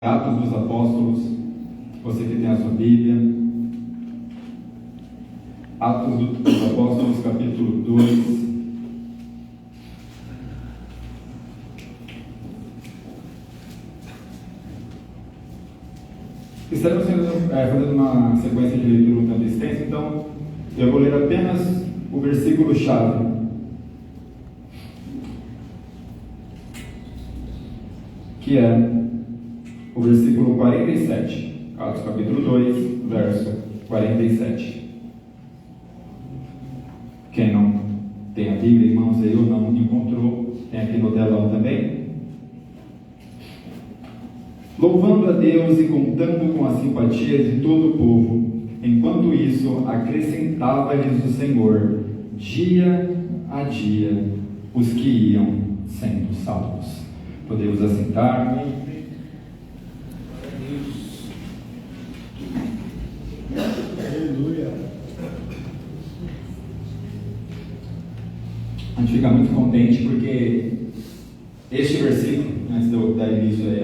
Atos dos Apóstolos, você que tem a sua Bíblia. Atos dos Apóstolos, capítulo 2. Estaremos fazendo uma sequência de leitura um tanto extensa, então eu vou ler apenas o versículo-chave. Que é o versículo 47, Atos capítulo 2, verso 47. Quem não tem a Bíblia em mãos aí ou não encontrou, tem aqui no telão também. Louvando a Deus e contando com a simpatia de todo o povo, enquanto isso acrescentava-lhes o Senhor, dia a dia, os que iam sendo salvos. Podemos assentar. Aleluia. A gente fica muito contente porque este versículo, antes de eu dar início aí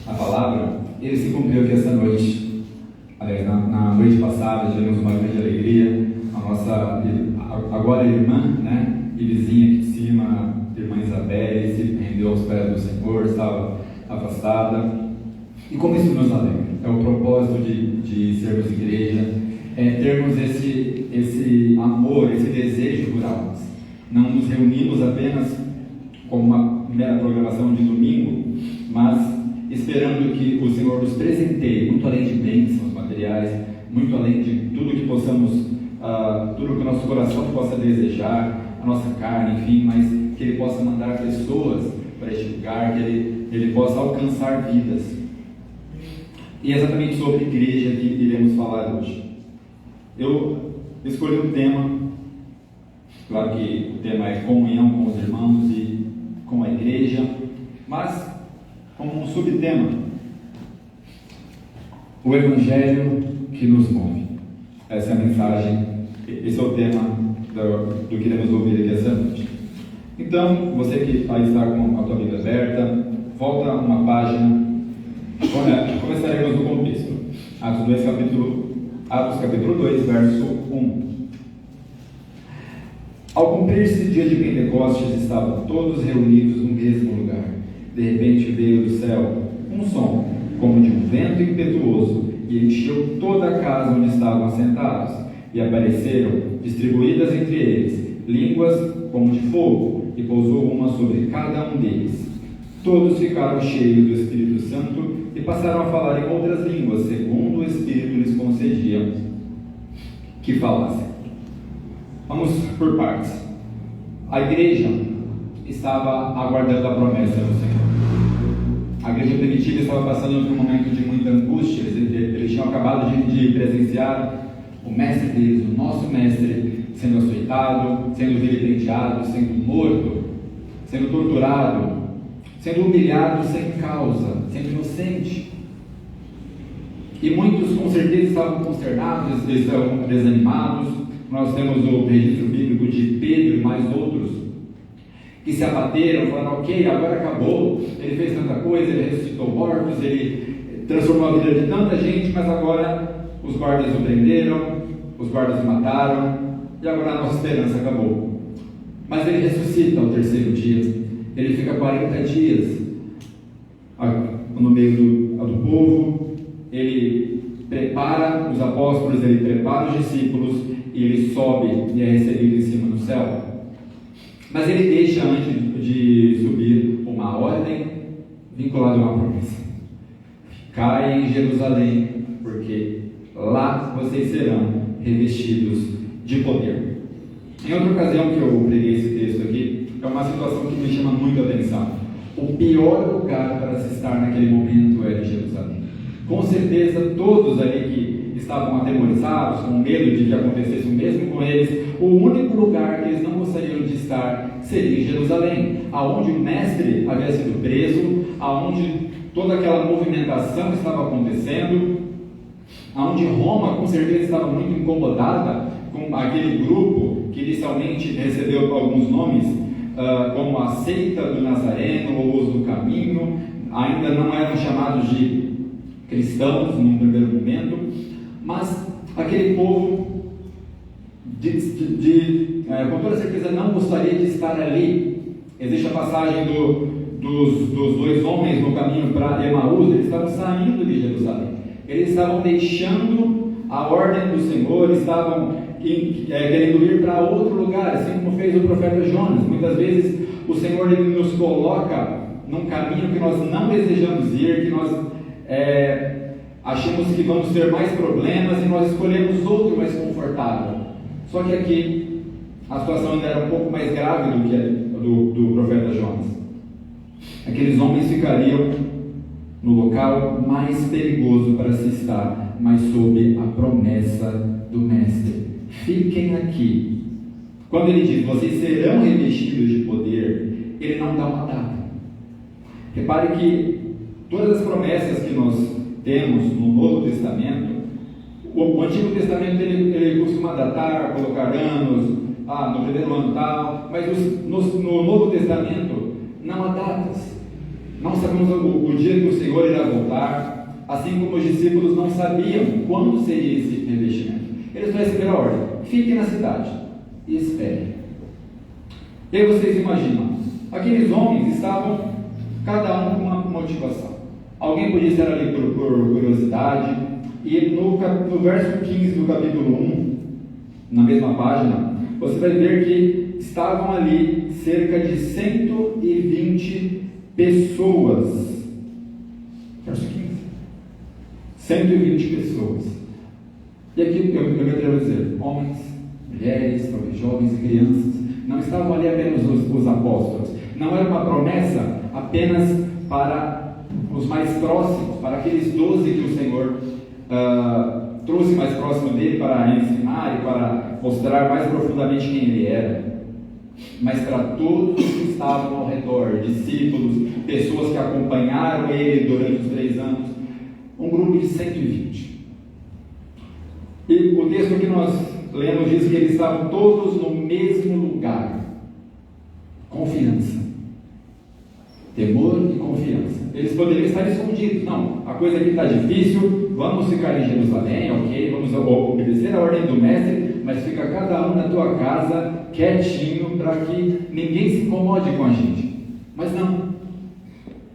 a palavra, ele se cumpriu aqui essa noite. Aliás, na noite passada tivemos uma grande alegria. A nossa agora irmã, né, e vizinha aqui de cima, irmã Isabelle, se rendeu aos pés do Senhor, estava afastada. E como isso nos alegra? É o propósito de sermos igreja, é termos esse amor, esse desejo por almas. Não nos reunimos apenas como uma mera programação de domingo, mas esperando que o Senhor nos presenteie, muito além de bênçãos materiais, muito além de tudo que possamos, tudo que o nosso coração possa desejar, a nossa carne, enfim, mas que Ele possa mandar pessoas para este lugar, que Ele possa alcançar vidas. E é exatamente sobre igreja que iremos falar hoje. Eu escolhi um tema, claro que o tema é comunhão com os irmãos e com a igreja, mas como um subtema, o Evangelho que nos move. Essa é a mensagem, esse é o tema do que iremos ouvir aqui essa noite. Então, você que vai estar com a tua Bíblia aberta, volta uma página. Começaremos no contexto. Atos capítulo 2, verso 1. Ao cumprir-se o dia de Pentecostes, estavam todos reunidos no mesmo lugar. De repente veio do céu um som, como de um vento impetuoso, e encheu toda a casa onde estavam assentados. E apareceram, distribuídas entre eles, línguas como de fogo, e pousou uma sobre cada um deles. Todos ficaram cheios do Espírito Santo e passaram a falar em outras línguas, segundo o Espírito lhes concedia que falassem. Vamos por partes. A igreja estava aguardando a promessa do Senhor. A igreja primitiva estava passando por um momento de muita angústia. Eles tinham acabado de presenciar o mestre deles, o nosso mestre, sendo açoitado, sendo vilipendiado, sendo morto, sendo torturado, sendo humilhado sem causa, sendo inocente. E muitos com certeza estavam consternados, estavam desanimados. Nós temos o registro bíblico de Pedro e mais outros que se abateram, falaram: ok, agora acabou, ele fez tanta coisa, ele ressuscitou mortos, ele transformou a vida de tanta gente, mas agora os guardas o prenderam, os guardas o mataram, e agora a nossa esperança acabou. Mas ele ressuscita ao terceiro dia. Ele fica 40 dias no meio do povo. Ele prepara os apóstolos, ele prepara os discípulos, e ele sobe e é recebido em cima no céu. Mas ele deixa, antes de subir, uma ordem vinculada a uma promessa: ficai em Jerusalém, porque lá vocês serão revestidos de poder. Em outra ocasião que eu preguei esse texto aqui, é uma situação que me chama muito a atenção. O pior lugar para se estar naquele momento era Jerusalém. Com certeza todos ali que estavam atemorizados, com medo de que acontecesse o mesmo com eles, o único lugar que eles não gostariam de estar seria em Jerusalém, aonde o mestre havia sido preso, aonde toda aquela movimentação estava acontecendo, aonde Roma com certeza estava muito incomodada com aquele grupo que inicialmente recebeu alguns nomes, como a seita do Nazareno ou os do caminho, ainda não eram chamados de cristãos num primeiro momento, mas aquele povo com toda certeza não gostaria de estar ali. Existe a passagem dos dois homens no caminho para Emaús. Eles estavam saindo de Jerusalém, eles estavam deixando a ordem do Senhor, estavam querendo ir para outro lugar, assim como fez o profeta Jonas. Muitas vezes o Senhor ele nos coloca num caminho que nós não desejamos ir, que nós achamos que vamos ter mais problemas e nós escolhemos outro mais confortável. Só que aqui a situação ainda era um pouco mais grave do que a do profeta Jonas. Aqueles homens ficariam no local mais perigoso para se estar, mas sob a promessa do Mestre. Fiquem aqui. Quando ele diz, vocês serão revestidos de poder, ele não dá uma data. Repare que todas as promessas que nós temos no Novo Testamento, o Antigo Testamento ele costuma datar, colocar anos, no primeiro ano tal, mas no Novo Testamento não há datas. Não sabemos o dia que o Senhor irá voltar, assim como os discípulos não sabiam quando seria esse revestimento. Eles só receberam a ordem: fiquem na cidade e esperem. E aí vocês imaginam, aqueles homens estavam cada um com uma motivação. Alguém podia estar ali por curiosidade, e no verso 15 do capítulo 1, na mesma página, você vai ver que estavam ali cerca de 120 pessoas. Verso 15. 120 pessoas. E aqui eu me atrevo a dizer: homens, mulheres, talvez jovens e crianças. Não estavam ali apenas os apóstolos. Não era uma promessa apenas para os mais próximos, para aqueles 12 que o Senhor trouxe mais próximo dele para ensinar e para mostrar mais profundamente quem ele era, mas para todos que estavam ao redor, discípulos, pessoas que acompanharam ele durante os 3 anos, um grupo de 120. E o texto que nós lemos diz que eles estavam todos no mesmo lugar. Confiança, temor e confiança. Eles poderiam estar escondidos. Não, a coisa aqui está difícil, vamos ficar em Jerusalém, ok, vamos obedecer a ordem do mestre, mas fica cada um na tua casa, quietinho, para que ninguém se incomode com a gente. Mas não.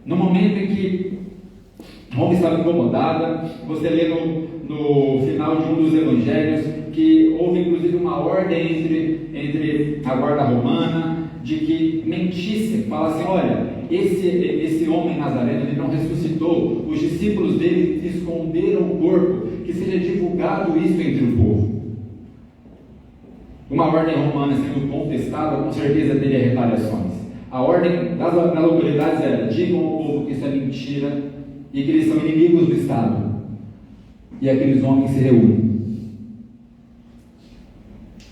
No momento em que Roma estava incomodada, você lê no final de um dos evangelhos que houve inclusive uma ordem entre a guarda romana de que mentissem, falassem: olha, esse homem nazareno, ele não ressuscitou, os discípulos dele esconderam o corpo, que seja divulgado isso entre o povo. Uma ordem romana sendo contestada, com certeza teria retaliações. A ordem das autoridades era: digam ao povo que isso é mentira e que eles são inimigos do Estado. E aqueles homens se reúnem.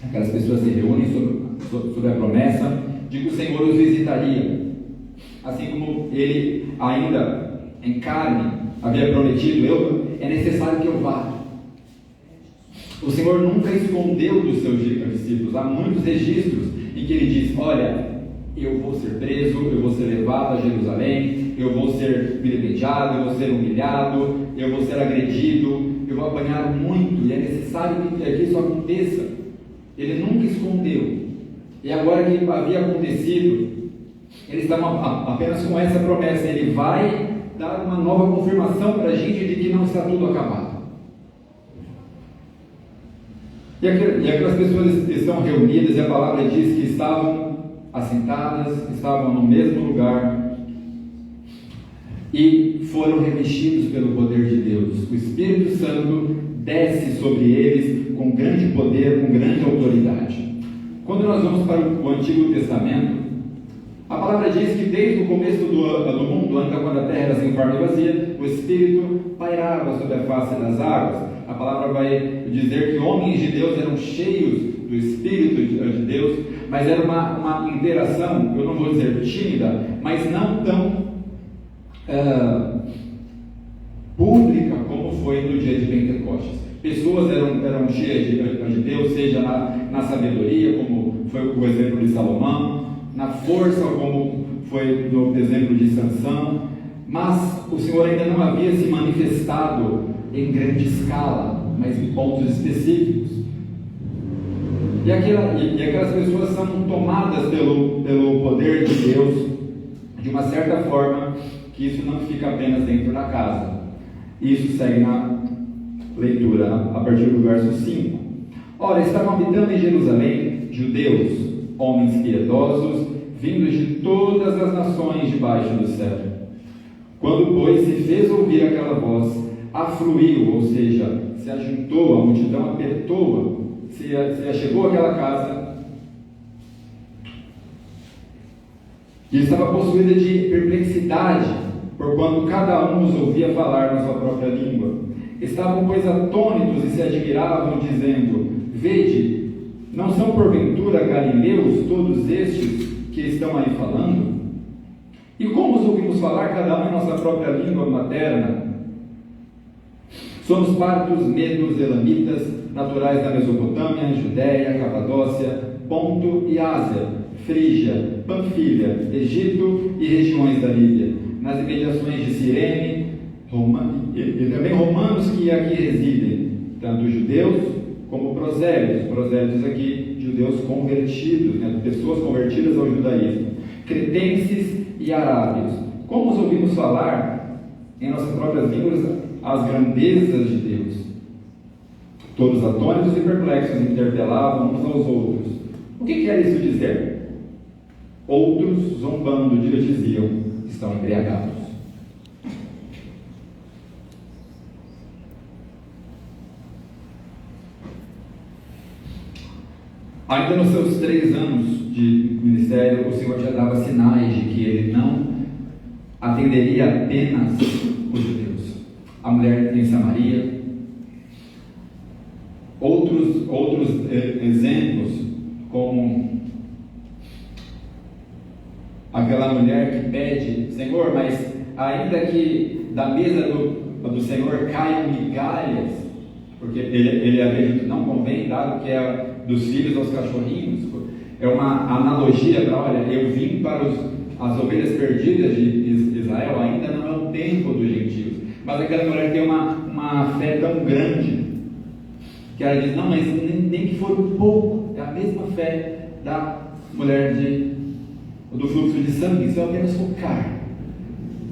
Aquelas pessoas se reúnem sobre a promessa de que o Senhor os visitaria. Assim como ele ainda em carne havia prometido: é necessário que eu vá. O Senhor nunca escondeu dos seus discípulos. Há muitos registros em que ele diz: olha, eu vou ser preso, eu vou ser levado a Jerusalém, eu vou ser vilipendiado, eu vou ser humilhado, eu vou ser agredido, eu vou apanhar muito, e é necessário que isso aconteça. Ele nunca escondeu. E agora que havia acontecido, eles estavam apenas com essa promessa: ele vai dar uma nova confirmação para a gente de que não está tudo acabado. E aquelas pessoas estão reunidas, e a palavra diz que estavam assentadas, estavam no mesmo lugar, e foram revestidos pelo poder de Deus. O Espírito Santo desce sobre eles com grande poder, com grande autoridade. Quando nós vamos para o Antigo Testamento, a palavra diz que desde o começo do mundo, ainda quando a terra era sem forma e vazia, o Espírito pairava sobre a face das águas. A palavra vai dizer que homens de Deus eram cheios do Espírito de Deus, mas era uma interação, eu não vou dizer tímida, mas não tão pública como foi no dia de Pentecostes. Pessoas eram cheias de Deus, seja na sabedoria, como foi o exemplo de Salomão, na força, como foi no exemplo de Sansão, mas o Senhor ainda não havia se manifestado em grande escala, mas em pontos específicos. E aquelas pessoas são tomadas pelo poder de Deus de uma certa forma, que isso não fica apenas dentro da casa. Isso segue na leitura, a partir do verso 5. Ora, estavam habitando em Jerusalém judeus, homens piedosos, vindos de todas as nações debaixo do céu. Quando, pois, se fez ouvir aquela voz, afluiu, ou seja, se ajuntou, a multidão apertou-a, se achegou àquela casa, e estava possuída de perplexidade, porquanto cada um os ouvia falar na sua própria língua. Estavam, pois, atônitos e se admiravam, dizendo: Vede, não são porventura galileus todos estes que estão aí falando? E como os ouvimos falar, cada um em nossa própria língua materna? Somos partos, medos, elamitas, naturais da Mesopotâmia, Judéia, Capadócia, Ponto e Ásia, Frígia, Panfilha, Egito e regiões da Líbia, nas imediações de Cirene, e também romanos que aqui residem, tanto judeus como prosélitos aqui, judeus convertidos, né, pessoas convertidas ao judaísmo, cretenses e arábios. Como os ouvimos falar em nossas próprias línguas as grandezas de Deus? Todos atônitos e perplexos interpelavam uns aos outros: o que quer isso dizer? Outros, zombando, diziam: estão embriagados. Ainda nos seus 3 anos de ministério, o Senhor já dava sinais de que Ele não atenderia apenas os judeus. A mulher em Samaria, outros exemplos, como aquela mulher que pede: Senhor, mas ainda que da mesa do Senhor caiam migalhas, porque ele havia dito: não convém, dado que é dos filhos aos cachorrinhos. É uma analogia para: olha, eu vim para as ovelhas perdidas de Israel, ainda não é o tempo dos gentios. Mas aquela mulher tem uma fé tão grande que ela diz: não, mas nem que for um pouco, é a mesma fé da mulher do fluxo de sangue. Se eu apenas focar,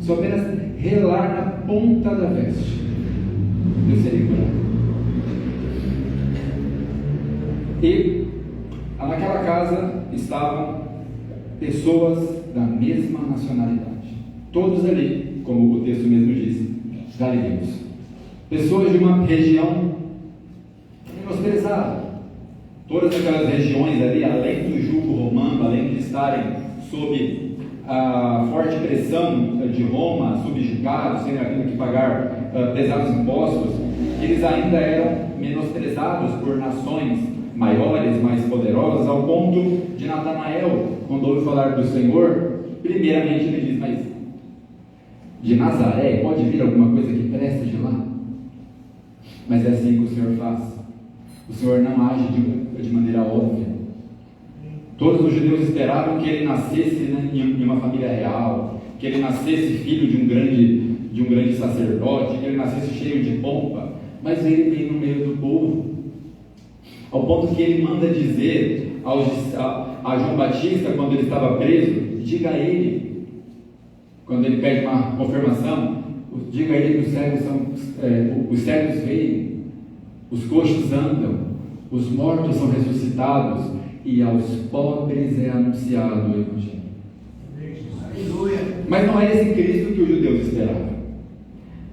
se eu apenas relar na ponta da veste, eu serei curado. E naquela casa estavam pessoas da mesma nacionalidade, todos ali, como o texto mesmo diz, galileus, pessoas de uma região menosprezada. Todas aquelas regiões ali, além do jugo romano, além de estarem sob a forte pressão de Roma, subjugados, sem havendo que pagar pesados impostos, eles ainda eram menosprezados por nações maiores, mais poderosas, ao ponto de Natanael, quando ouve falar do Senhor, primeiramente ele diz: mas de Nazaré pode vir alguma coisa que preste de lá? Mas é assim que o Senhor faz. O Senhor não age de maneira óbvia. Todos os judeus esperavam que ele nascesse em uma família real, que ele nascesse filho de um grande sacerdote, que ele nascesse cheio de pompa, mas ele vem no meio do povo, ao ponto que ele manda dizer a João Batista, quando ele estava preso: diga a ele, quando ele pede uma confirmação, diga a ele que os cegos veem, os coxos andam, os mortos são ressuscitados, e aos pobres é anunciado o Evangelho. Aleluia. Mas não é esse Cristo que os judeus esperavam.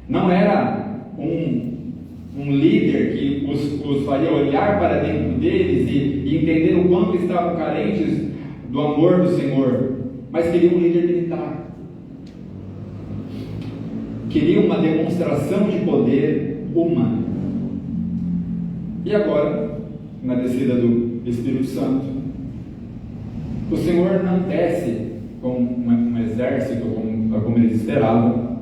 Não era um líder que os faria olhar para dentro deles e entender o quanto estavam carentes do amor do Senhor, mas queria um líder militar. Queria uma demonstração de poder humano. E agora, na descida do Espírito Santo, o Senhor não desce com um exército como eles esperavam,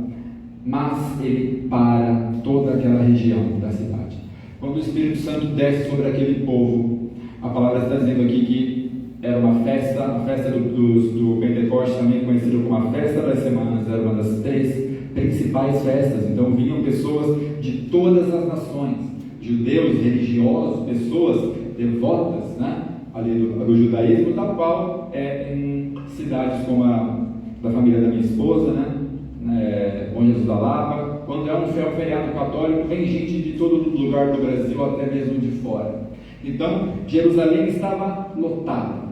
mas ele para toda aquela região da cidade. Quando o Espírito Santo desce sobre aquele povo, a palavra está dizendo aqui que era uma festa, a festa do Pentecostes, também conhecida como a festa das semanas, era uma das 3 principais festas. Então vinham pessoas de todas as nações, judeus, religiosos, pessoas devotas, né, ali do judaísmo, tal qual em cidades como a da família da minha esposa, né, Bom Jesus da Lapa. Quando é um feriado católico, vem gente de todo lugar do Brasil, até mesmo de fora. Então, Jerusalém estava lotada.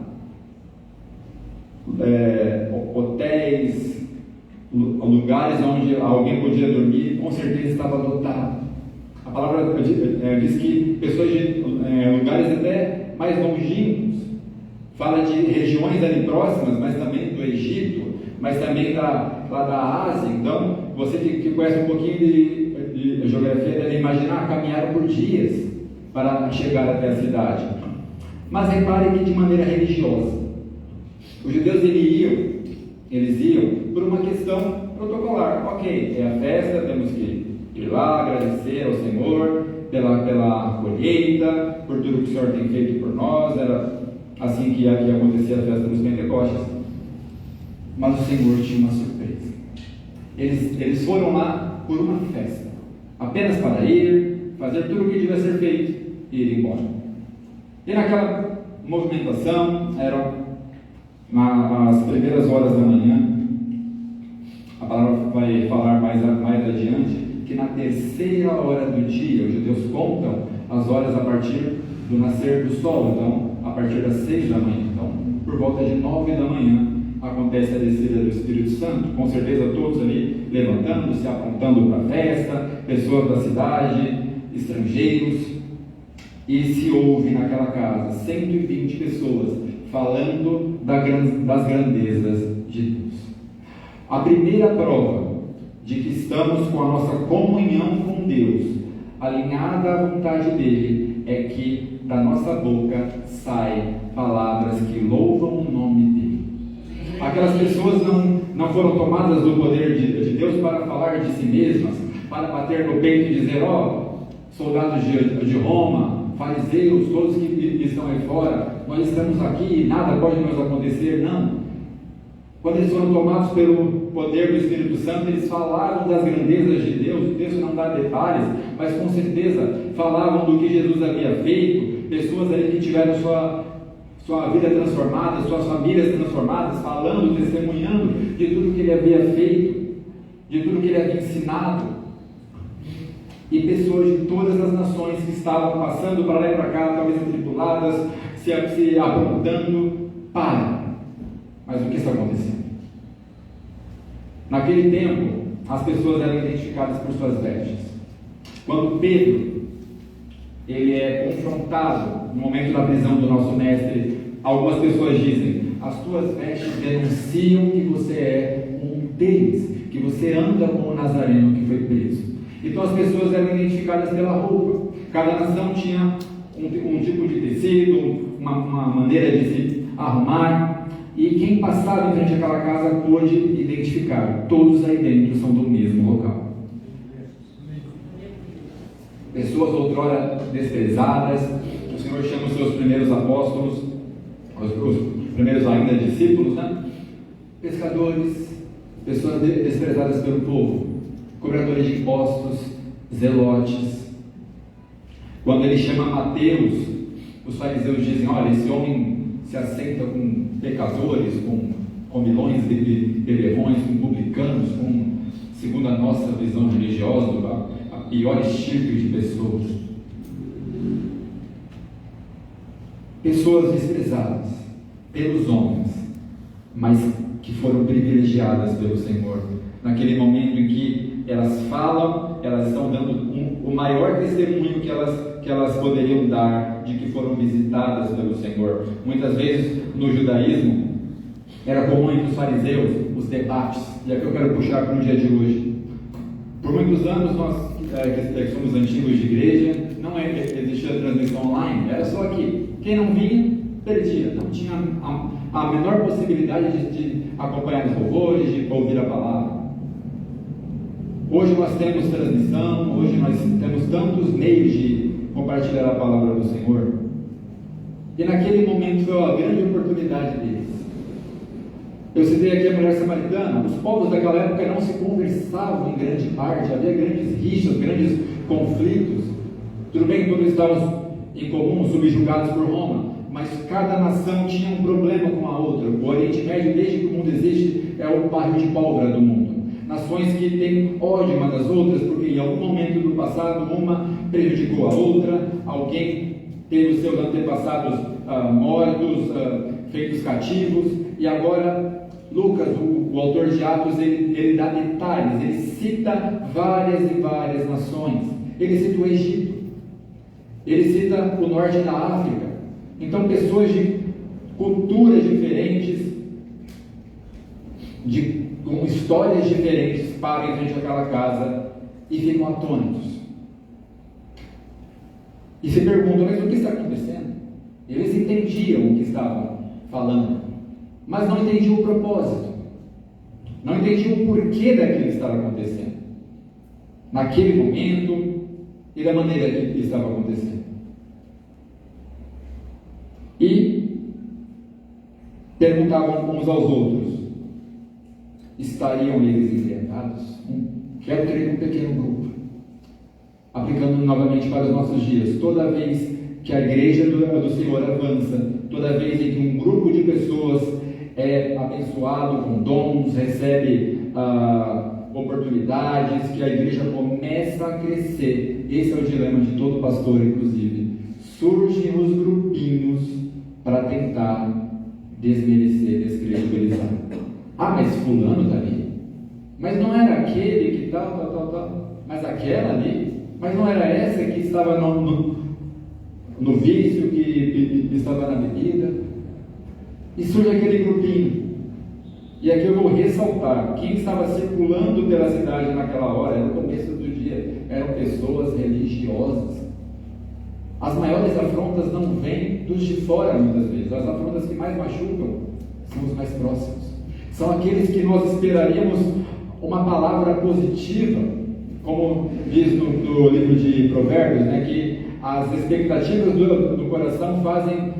Hotéis, lugares onde alguém podia dormir, com certeza estava lotado. A palavra diz que pessoas de lugares até mais longínquos, fala de regiões ali próximas, mas também do Egito, mas também lá da Ásia. Então, você que conhece um pouquinho de geografia deve imaginar, caminharam por dias para chegar até a cidade. Mas repare que de maneira religiosa. Os judeus eles iam por uma questão protocolar. Ok, é a festa, temos que ir lá agradecer ao Senhor pela colheita, por tudo que o Senhor tem feito por nós. Era assim que ia acontecer a festa dos Pentecostes. Mas o Senhor tinha uma surpresa. Eles foram lá por uma festa, apenas para ir, fazer tudo o que devia ser feito e ir embora. E naquela movimentação, eram as primeiras horas da manhã. A palavra vai falar mais adiante que na terceira hora do dia, os judeus contam as horas a partir do nascer do sol, então a partir das 6 da manhã. Então, por volta de 9 da manhã, acontece a descida do Espírito Santo, com certeza todos ali levantando-se, apontando para a festa, pessoas da cidade, estrangeiros, e se ouve naquela casa 120 pessoas falando das grandezas de Deus. A primeira prova de que estamos com a nossa comunhão com Deus alinhada à vontade dele é que da nossa boca saem palavras que louvam o nome dele. Aquelas pessoas não foram tomadas do poder de Deus para falar de si mesmas, para bater no peito e dizer: soldados de Roma, fariseus, todos que estão aí fora, nós estamos aqui, nada pode nos acontecer. Não. Quando eles foram tomados pelo poder do Espírito Santo, eles falavam das grandezas de Deus. O texto não dá detalhes, mas com certeza falavam do que Jesus havia feito. Pessoas ali que tiveram sua vida transformada, suas famílias transformadas, falando, testemunhando de tudo que ele havia feito, de tudo que ele havia ensinado. E pessoas de todas as nações que estavam passando para lá e para cá, talvez atribuladas, se apontando para. Mas o que está acontecendo? Naquele tempo, as pessoas eram identificadas por suas vestes. Quando Pedro ele é confrontado no momento da prisão do nosso mestre, algumas pessoas dizem: as tuas vestes denunciam que você é um deles, que você anda como o Nazareno que foi preso. Então as pessoas eram identificadas pela roupa. Cada nação tinha um tipo de tecido, uma maneira de se arrumar. E quem passava em frente àquela casa pôde identificar: todos aí dentro são do mesmo local. Pessoas outrora desprezadas, o Senhor chama os seus primeiros apóstolos, os primeiros ainda discípulos, né? Pescadores, pessoas desprezadas pelo povo, cobradores de impostos, zelotes. Quando ele chama Mateus, os fariseus dizem: olha, esse homem se assenta com pecadores, com comilões, beberrões, com publicanos, segundo a nossa visão religiosa, a pior estirpe de pessoas. Pessoas desprezadas pelos homens, mas que foram privilegiadas pelo Senhor. Naquele momento em que elas falam, elas estão dando o maior testemunho que elas poderiam dar de que foram visitadas pelo Senhor. Muitas vezes no judaísmo era comum entre os fariseus os debates, e aqui eu quero puxar para o dia de hoje. Por muitos anos nós que somos antigos de igreja, não existia transmissão online, era só aqui. Quem não vinha, perdia, não tinha a menor possibilidade de acompanhar os louvores, de ouvir a palavra. Hoje nós temos transmissão, hoje nós temos tantos meios de compartilhar a palavra do Senhor. E naquele momento foi a grande oportunidade deles. Eu citei aqui a mulher samaritana. Os povos daquela época não se conversavam em grande parte, havia grandes rixas, grandes conflitos. Tudo bem que todos estavam em comum, subjugados por Roma, mas cada nação tinha um problema com a outra. O Oriente Médio, desde que o mundo existe, é o barril de pólvora do mundo. Nações que têm ódio uma das outras, porque em algum momento do passado uma prejudicou a outra, alguém teve os seus antepassados mortos, feitos cativos, e agora Lucas, o autor de Atos, ele dá detalhes, ele cita várias e várias nações. Ele cita o Egito, ele cita o norte da África. Então pessoas de culturas diferentes, com histórias diferentes, param em frente àquela casa e ficam atônitos. E se perguntam, mas o que está acontecendo? Eles entendiam o que estavam falando, mas não entendiam o propósito, não entendiam o porquê daquilo que estava acontecendo, naquele momento e da maneira que estava acontecendo. E perguntavam uns aos outros: estariam eles embriagados? Quero crer num pequeno grupo. Aplicando novamente para os nossos dias, toda vez que a igreja do Senhor avança, toda vez em que um grupo de pessoas é abençoado com dons, recebe oportunidades, que a igreja começa a crescer, esse é o dilema de todo pastor, inclusive. Surgem os grupinhos para tentar desmerecer, descredibilizar. Mas fulano está ali, mas não era aquele que tal, mas aquela ali, mas não era essa que estava no vício, que estava na bebida. E surge aquele grupinho. E aqui eu vou ressaltar: quem estava circulando pela cidade naquela hora, no começo do dia, eram pessoas religiosas. As maiores afrontas não vêm dos de fora, muitas vezes. As afrontas que mais machucam são os mais próximos. São aqueles que nós esperaríamos uma palavra positiva, como diz no livro de Provérbios, né, que as expectativas do coração fazem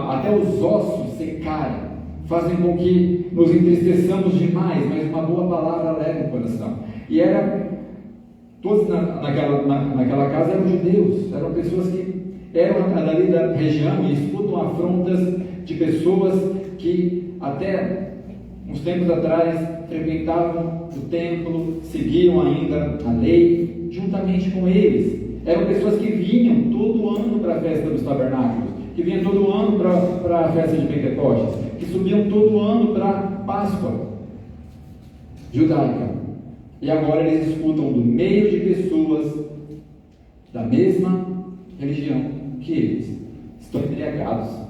até os ossos secarem, fazem com que nos entristeçamos demais, mas uma boa palavra leva o coração. E todos naquela casa eram judeus, eram pessoas que eram dali da região e escutam afrontas de pessoas que até uns tempos atrás frequentavam o templo, seguiam ainda a lei, juntamente com eles. Eram pessoas que vinham todo ano para a festa dos tabernáculos, que vinham todo ano para a festa de Pentecostes, que subiam todo ano para a Páscoa judaica. E agora eles escutam do meio de pessoas da mesma religião que eles. Estão embriagados.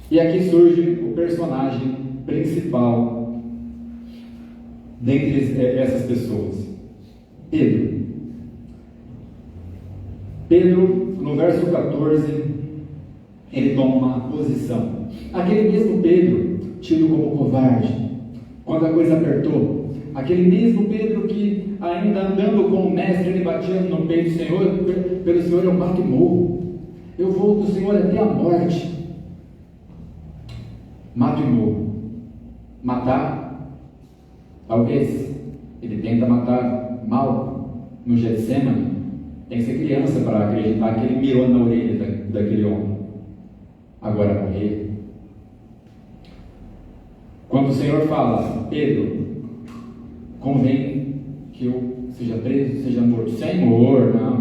E aqui surge o personagem principal dentre essas pessoas: Pedro. Pedro, no verso 14, ele toma uma posição. Aquele mesmo Pedro, tido como covarde, quando a coisa apertou, aquele mesmo Pedro que, ainda andando com o mestre, ele batia no peito: Senhor, pelo Senhor eu mato e morro, eu vou do Senhor até a morte. Mato e morro. Matar, talvez ele tenta matar mal no Getsemane. Tem que ser criança para acreditar que ele mirou na orelha daquele homem. Agora morrer. Quando o Senhor fala: Pedro, convém que eu seja preso, seja morto. Senhor, não,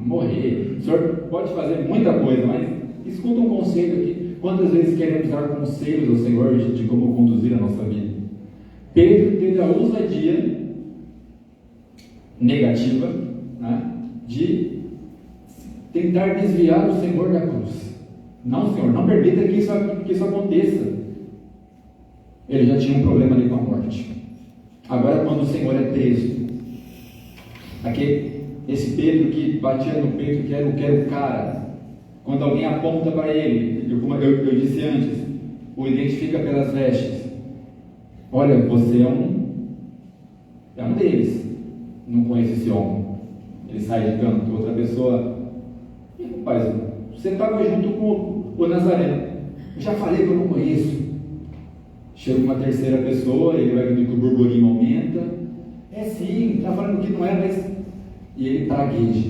morrer. O Senhor pode fazer muita coisa, mas escuta um conselho aqui. Quantas vezes queremos dar conselhos ao Senhor de como conduzir a nossa vida? Pedro teve a ousadia negativa, né, de tentar desviar o Senhor da cruz. Não, Senhor, não permita que isso aconteça. Ele já tinha um problema ali com a morte. Agora, quando o Senhor é preso, esse Pedro que batia no peito, que era o cara, quando alguém aponta para ele, como eu disse antes, o identifica pelas vestes. Olha, você é um deles. Não conhece esse homem. Ele sai de canto. Outra pessoa: rapaz, você estava junto com o Nazareno. Eu já falei que eu não conheço. Chega uma terceira pessoa, ele vai vendo que o burburinho aumenta. É sim, está falando que não é, mas... E ele pragueja.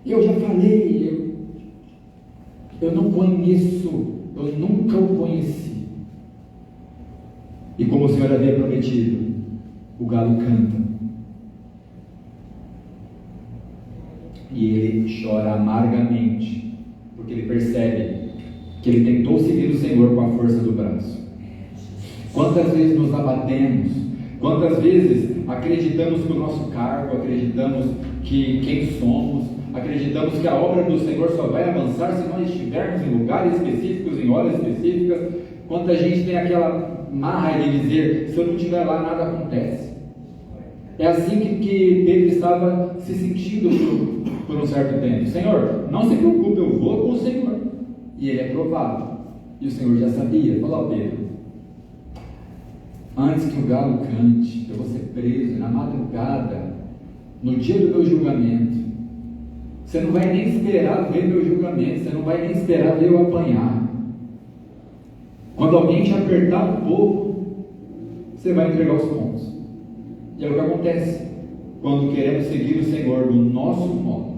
Eu já falei, eu não conheço, eu nunca o conheci. E como o Senhor havia prometido, o galo canta. E ele chora amargamente, porque ele percebe que ele tentou seguir o Senhor com a força do braço. Quantas vezes nos abatemos, quantas vezes acreditamos que o nosso cargo, acreditamos que quem somos, acreditamos que a obra do Senhor só vai avançar se nós estivermos em lugares específicos, em horas específicas. Quanta gente tem aquela marra de dizer, se eu não estiver lá, nada acontece. É assim que Pedro estava se sentindo por um certo tempo. Senhor, não se preocupe, eu vou com o Senhor. E ele é provado. E o Senhor já sabia. Falou, Pedro, antes que o galo cante, eu vou ser preso na madrugada, no dia do meu julgamento. Você não vai nem esperar ver meu julgamento, você não vai nem esperar ver eu apanhar. Quando alguém te apertar um pouco, você vai entregar os pontos. E é o que acontece quando queremos seguir o Senhor do nosso modo.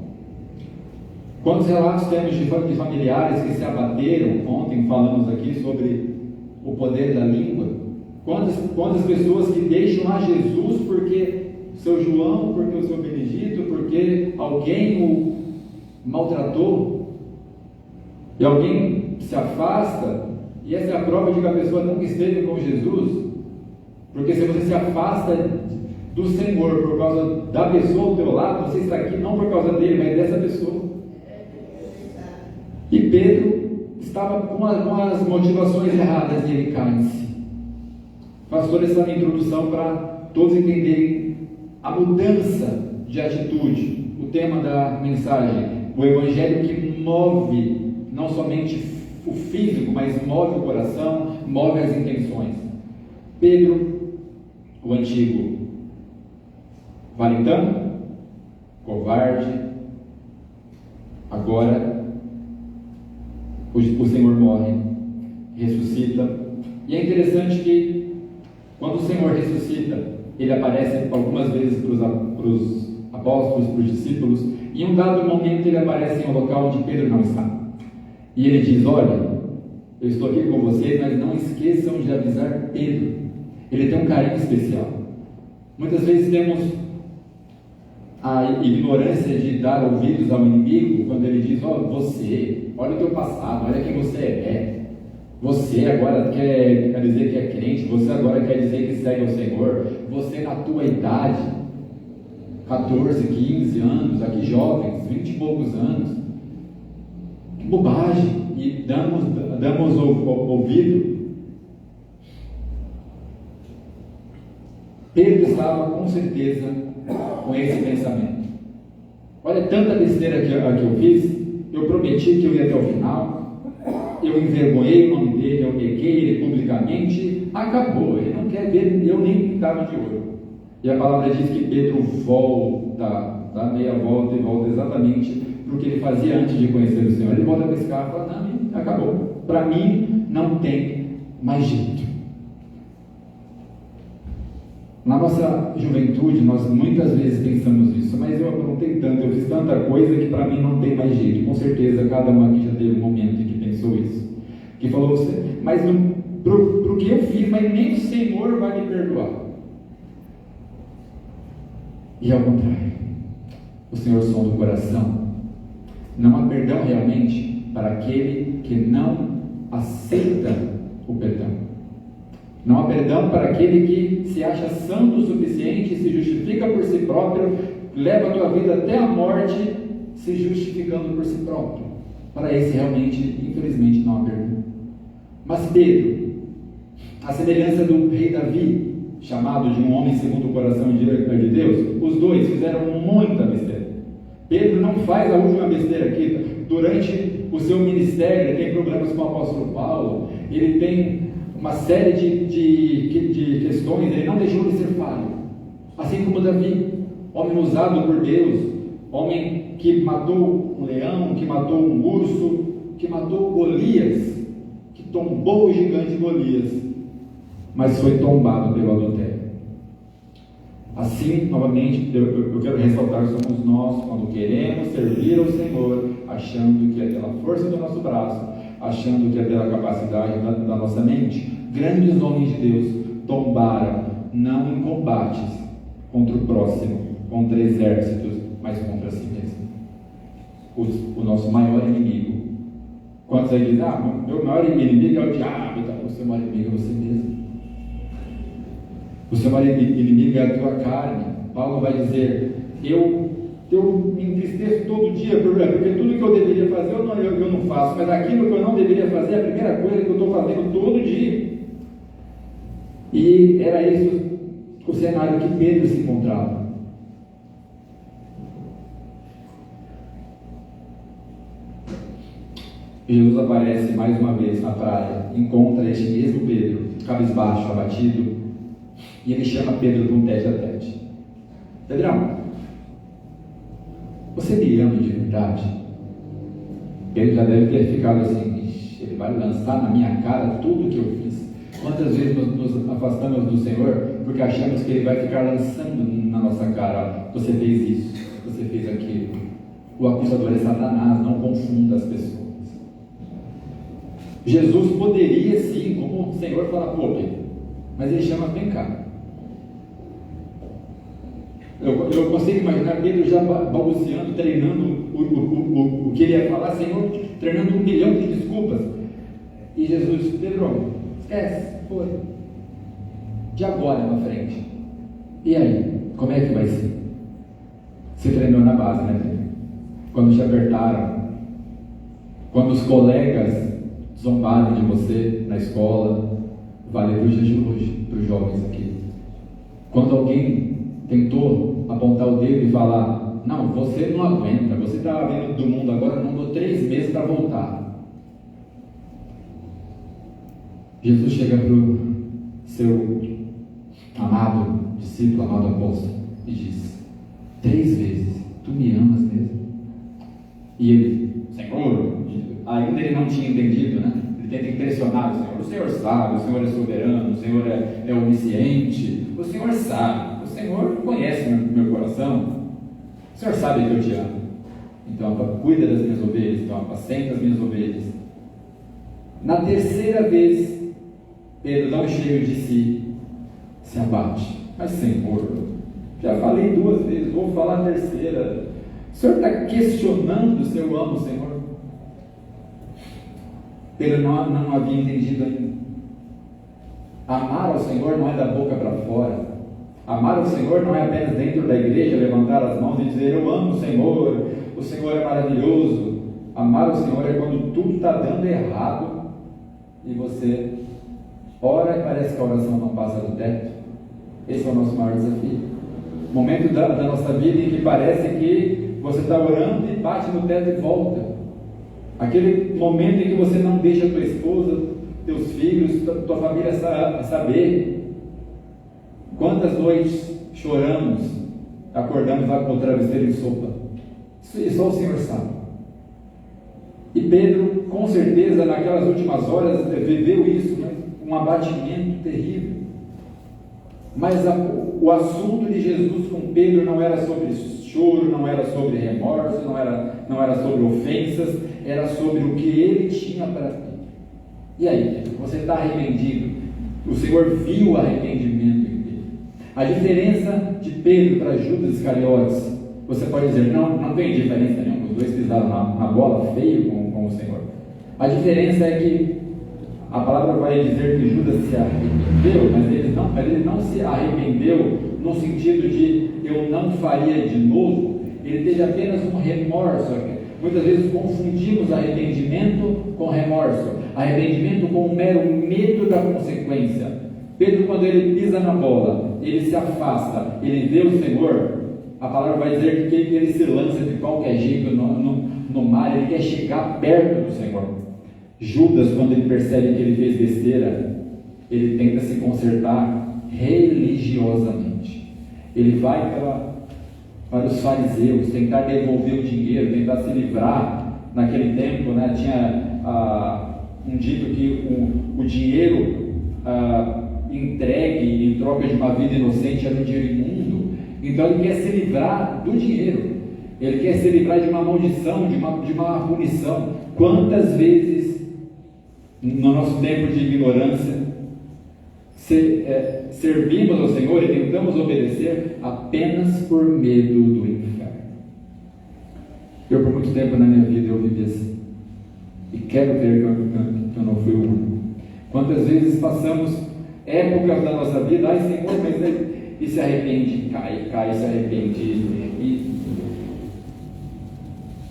Quantos relatos temos de familiares que se abateram? Ontem falamos aqui sobre o poder da língua. Quantas pessoas que deixam a Jesus porque seu João, porque o seu Benedito, porque alguém o maltratou, e alguém se afasta, e essa é a prova de que a pessoa nunca esteve com Jesus. Porque se você se afasta do Senhor por causa da pessoa ao teu lado, você está aqui não por causa dele, mas dessa pessoa. E Pedro estava com as motivações erradas e ele cai em si. Faço toda essa introdução para todos entenderem a mudança de atitude, o tema da mensagem, o evangelho que move não somente o físico, mas move o coração, move as intenções. Pedro, o antigo valentão, covarde, agora o Senhor morre, ressuscita. E é interessante que quando o Senhor ressuscita, ele aparece algumas vezes para os apóstolos, para os discípulos, e em um dado momento ele aparece em um local onde Pedro não está. E ele diz, olha, eu estou aqui com vocês, mas não esqueçam de avisar Pedro. Ele tem um carinho especial. Muitas vezes temos a ignorância de dar ouvidos ao inimigo, quando ele diz, você, olha o teu passado, olha quem você é. Você agora quer dizer que é crente, você agora quer dizer que segue ao Senhor, você na tua idade, 14, 15 anos, aqui jovens, 20 e poucos anos, que bobagem, e damos ouvido. Pedro estava com certeza com esse pensamento. Olha, tanta besteira que eu fiz, eu prometi que eu ia até o final, eu envergonhei o nome dele, eu peguei ele publicamente, acabou, ele não quer ver eu nem pintado de ouro. E a palavra diz que Pedro volta, dá meia volta e volta exatamente para o que ele fazia antes de conhecer o Senhor. Ele volta para esse carro e fala, não, acabou, para mim não tem mais jeito. Na nossa juventude, nós muitas vezes pensamos isso, mas eu aprontei tanto, eu fiz tanta coisa que para mim não tem mais jeito. Com certeza, cada um aqui já teve um momento em que pensou isso. Que falou, mas para o que eu fiz, mas nem o Senhor vai me perdoar. E ao contrário, o Senhor sonda o coração. Não há perdão realmente para aquele que não aceita o perdão. Não há perdão para aquele que se acha santo o suficiente, se justifica por si próprio, leva a tua vida até a morte, se justificando por si próprio. Para esse realmente, infelizmente, não há perdão. Mas Pedro, a semelhança do rei Davi, chamado de um homem segundo o coração de Deus, os dois fizeram muita besteira. Pedro não faz a última besteira aqui. Durante o seu ministério, ele tem problemas com o apóstolo Paulo, ele tem uma série de questões, ele não deixou de ser falho. Assim como Davi, homem usado por Deus, homem que matou um leão, que matou um urso, que matou Golias, que tombou o gigante Golias, mas foi tombado pelo adultério. Assim, novamente, eu quero ressaltar que somos nós, quando queremos servir ao Senhor, achando que é pela força do nosso braço, achando que é pela capacidade da nossa mente. Grandes homens de Deus tombaram, não em combates contra o próximo, contra exércitos, mas contra si mesmo. O nosso maior inimigo. Quando você diz, meu maior inimigo é o diabo, então o seu maior inimigo é você mesmo. O seu maior inimigo é a tua carne. Paulo vai dizer, eu me entristeço todo dia, porque tudo que eu deveria fazer eu não faço, mas aquilo que eu não deveria fazer é a primeira coisa que eu estou fazendo todo dia. E era esse o cenário que Pedro se encontrava. Jesus aparece mais uma vez na praia, encontra este mesmo Pedro, cabisbaixo, abatido, e ele chama Pedro para um tete a tete. Pedrão, você me ama de verdade? Pedro já deve ter ficado assim, ele vai lançar na minha cara tudo que eu fiz. Quantas vezes nos afastamos do Senhor porque achamos que Ele vai ficar lançando na nossa cara, você fez isso, você fez aquilo. O acusador é Satanás, não confunda as pessoas. Jesus poderia sim, como o Senhor fala, Pedro, mas Ele chama, vem cá. Eu consigo imaginar Pedro já balbuciando, treinando o que ele ia falar, Senhor, treinando 1 milhão de desculpas. E Jesus, Pedro, esquece, foi. De agora na frente. E aí, como é que vai ser? Você treinou na base, né, Pedro? Quando te apertaram, quando os colegas zombaram de você na escola, vale para os dias de hoje, para os jovens aqui. Quando alguém tentou apontar o dedo e falar, não, você não aguenta, você está vindo do mundo agora, não dou 3 meses para voltar. Jesus chega para o seu amado discípulo, amado apóstolo, e diz, 3 vezes, tu me amas mesmo? E ele, Senhor, ainda ele não tinha entendido, né? Ele tenta impressionar o Senhor sabe, o Senhor é soberano, o Senhor é onisciente, o Senhor sabe. O Senhor conhece meu coração, o Senhor sabe que eu te amo, então cuida das minhas ovelhas, então apacenta as minhas ovelhas. Na 3ª vez, Pedro, não cheio de si, se abate. Mas Senhor, já falei 2 vezes, vou falar a 3ª. O Senhor está questionando se eu amo o Senhor? Pedro não havia entendido ainda. Amar ao Senhor não é da boca para fora. Amar o Senhor não é apenas dentro da igreja, levantar as mãos e dizer, eu amo o Senhor é maravilhoso. Amar o Senhor é quando tudo está dando errado e você ora e parece que a oração não passa do teto. Esse é o nosso maior desafio. Momento da nossa vida em que parece que você está orando e bate no teto e volta. Aquele momento em que você não deixa a tua esposa, teus filhos, tua família saber. Quantas noites choramos, acordamos lá com o travesseiro em sopa? Isso só o Senhor sabe. E Pedro, com certeza, naquelas últimas horas, viveu isso, um abatimento terrível. Mas o assunto de Jesus com Pedro não era sobre choro, não era sobre remorso, não era sobre ofensas, era sobre o que ele tinha para Pedro. E aí, você está arrependido? O Senhor viu o arrependimento em Pedro. A diferença de Pedro para Judas Iscariotes, você pode dizer, não tem diferença nenhuma, os dois pisaram na bola feio com o Senhor. A diferença é que a palavra vai dizer que Judas se arrependeu, mas ele não se arrependeu no sentido de eu não faria de novo. Ele teve apenas um remorso. Muitas vezes confundimos arrependimento com remorso, arrependimento com um mero medo da consequência. Pedro, quando ele pisa na bola, ele se afasta, ele vê o Senhor, a palavra vai dizer que ele se lança de qualquer jeito no mar, ele quer chegar perto do Senhor. Judas, quando ele percebe que ele fez besteira, ele tenta se consertar religiosamente. Ele vai para os fariseus, tentar devolver o dinheiro, tentar se livrar. Naquele tempo, né, tinha um dito que o dinheiro entregue em troca de uma vida inocente era um dinheiro imundo. Então ele quer se livrar do dinheiro, ele quer se livrar de uma maldição, de uma punição. Quantas vezes no nosso tempo de ignorância servimos ao Senhor e tentamos obedecer apenas por medo do inferno? Eu, por muito tempo na minha vida, eu vivi assim, e quero crer que eu não fui o único. Quantas vezes passamos épocas da nossa vida, ai Senhor, mas e se arrepende, cai, se arrepende,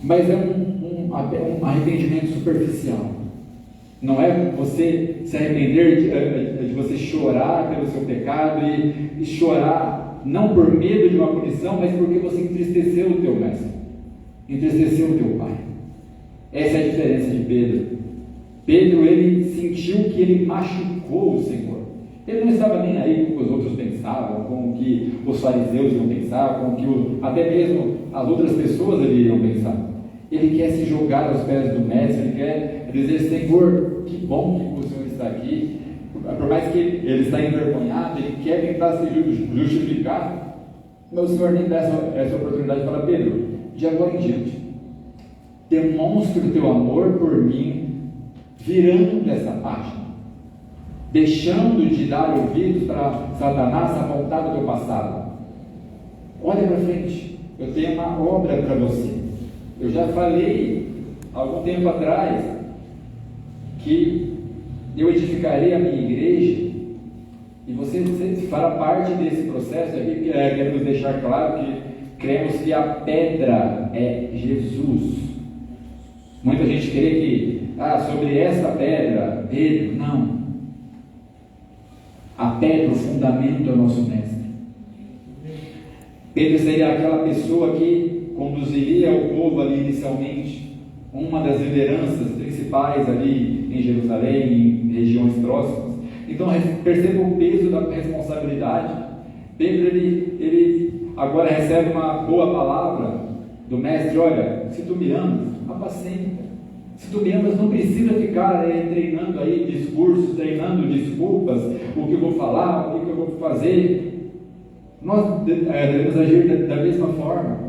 mas é um arrependimento superficial. Não é você se arrepender de você chorar pelo seu pecado e chorar não por medo de uma punição, mas porque você entristeceu o teu mestre, entristeceu o teu pai. Essa é a diferença de Pedro. Pedro, ele sentiu que ele machucou o Senhor. Ele não estava nem aí com o que os outros pensavam, com o que os fariseus iam pensar, com o que até mesmo as outras pessoas ali iriam pensar. Ele quer se jogar aos pés do mestre, ele quer dizer: Senhor, que bom que o Senhor está aqui. Por mais que ele está envergonhado, ele quer tentar se justificar, mas o Senhor nem dá essa oportunidade. Fala: Pedro, de agora em diante, demonstre o teu amor por mim, virando dessa página, deixando de dar ouvidos para Satanás apontar do teu passado. Olha para frente, eu tenho uma obra para você. Eu já falei algum tempo atrás que eu edificarei a minha igreja, e você fará parte desse processo aqui. Queremos deixar claro que cremos que a pedra é Jesus. Muita gente crê que sobre essa pedra, Pedro, não. A pedra, o fundamento é o nosso mestre. Pedro seria aquela pessoa que conduziria o povo ali inicialmente, uma das lideranças principais ali em Jerusalém, em regiões próximas. Então perceba o peso da responsabilidade. Pedro, ele agora recebe uma boa palavra do mestre: olha, se tu me amas, apacenta. Se tu me amas, não precisa ficar treinando aí discursos, treinando desculpas, o que eu vou falar, o que eu vou fazer. Nós devemos agir da mesma forma.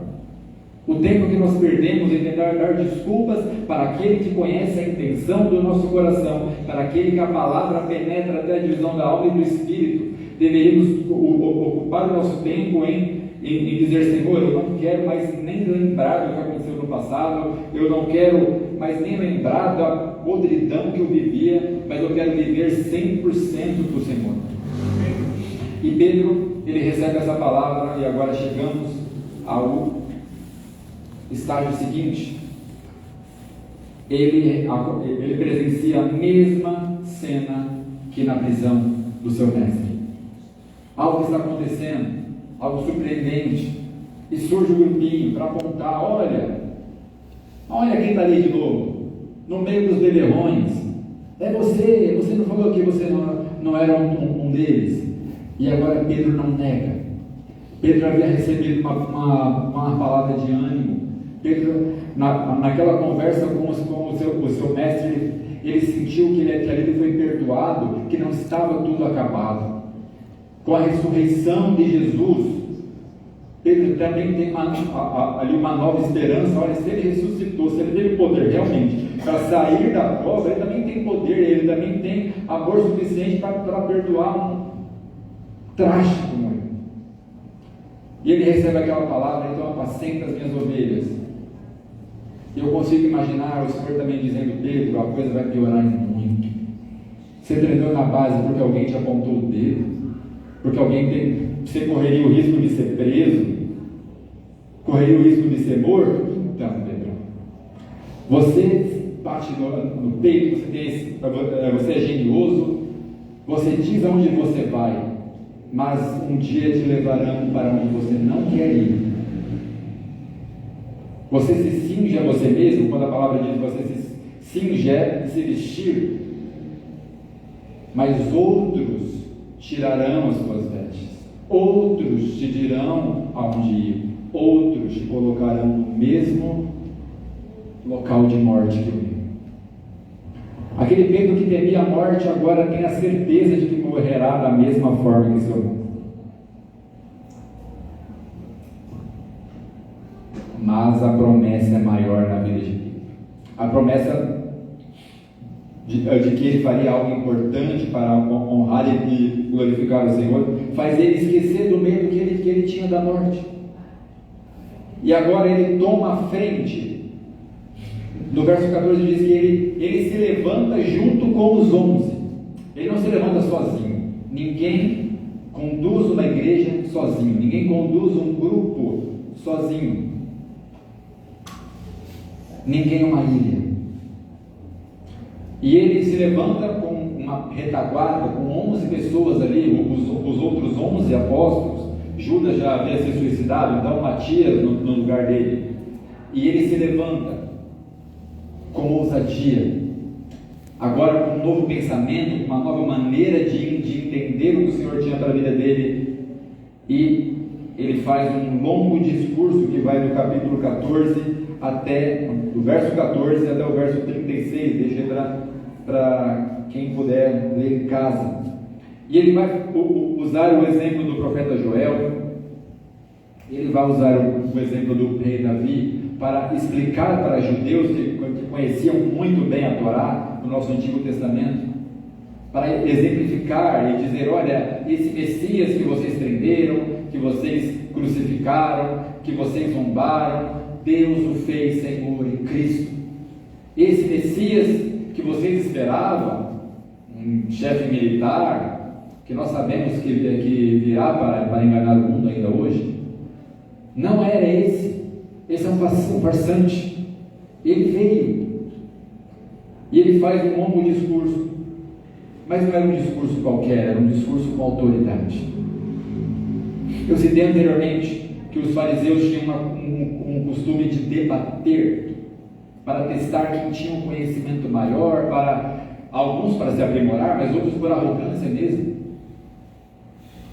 O tempo que nós perdemos em tentar dar desculpas para aquele que conhece a intenção do nosso coração, para aquele que a palavra penetra até a divisão da alma e do espírito, deveríamos ocupar o nosso tempo em dizer: Senhor, eu não quero mais nem lembrar do que aconteceu no passado, eu não quero mais nem lembrar da podridão que eu vivia, mas eu quero viver 100% do Senhor. E Pedro, ele recebe essa palavra, e agora chegamos ao estágio seguinte. Ele presencia a mesma cena que na prisão do seu mestre. Algo está acontecendo, algo surpreendente, e surge um grupinho para apontar: olha quem está ali de novo, no meio dos beberrões. É você não falou que você não era um deles? E agora Pedro não nega. Pedro havia recebido uma palavra de ânimo. Pedro, naquela conversa com o seu mestre, ele sentiu que ali foi perdoado, que não estava tudo acabado. Com a ressurreição de Jesus, Pedro também tem ali uma nova esperança. Olha, se ele ressuscitou, se ele teve poder realmente para sair da cova, ele também tem poder, ele também tem amor suficiente para perdoar um traste como ele. E ele recebe aquela palavra: então apacenta as minhas ovelhas. E eu consigo imaginar o Senhor também dizendo: Pedro, a coisa vai piorar muito. Você treinou na base porque alguém te apontou o dedo, porque você correria o risco de ser preso, correria o risco de ser morto. Então, Pedro, você bate no peito, você é genioso, você diz aonde você vai, mas um dia te levarão para onde você não quer ir. Você se cinge a você mesmo, quando a palavra diz você se cinge, se vestir, mas outros tirarão as suas vestes, outros te dirão aonde ir, outros te colocarão no mesmo local de morte que eu vi. Aquele Pedro que temia a morte agora tem a certeza de que morrerá da mesma forma que seu irmão. Mas a promessa é maior na vida de Pedro. A promessa de que ele faria algo importante para honrar e glorificar o Senhor, faz ele esquecer do medo que ele tinha da morte. E agora ele toma a frente. No verso 14 diz que ele se levanta junto com os 11. Ele não se levanta sozinho. Ninguém conduz uma igreja sozinho. Ninguém conduz um grupo sozinho. Ninguém é uma ilha. E ele se levanta com uma retaguarda, com 11 pessoas ali, os outros 11 apóstolos. Judas já havia se suicidado, então Matias no lugar dele. E ele se levanta com ousadia, agora com um novo pensamento, com uma nova maneira de entender o que o Senhor tinha para a vida dele. E ele faz um longo discurso que vai do capítulo 14 do verso 14 até o verso 36, deixa para quem puder ler em casa. E ele vai usar o exemplo do profeta Joel, ele vai usar o exemplo do rei Davi, para explicar para judeus que conheciam muito bem a Torá, no nosso Antigo Testamento, para exemplificar e dizer: olha, esse Messias que vocês prenderam, que vocês crucificaram, que vocês zombaram, Deus o fez Senhor em Cristo. Esse Messias que vocês esperavam, um chefe militar, que nós sabemos que virá para enganar o mundo ainda hoje, não era esse. Esse é um farsante. Ele veio e ele faz um longo discurso, mas não era um discurso qualquer, era um discurso com autoridade. Eu citei anteriormente que os fariseus tinham um costume de debater para testar quem tinha um conhecimento maior, para alguns para se aprimorar, mas outros por arrogância mesmo.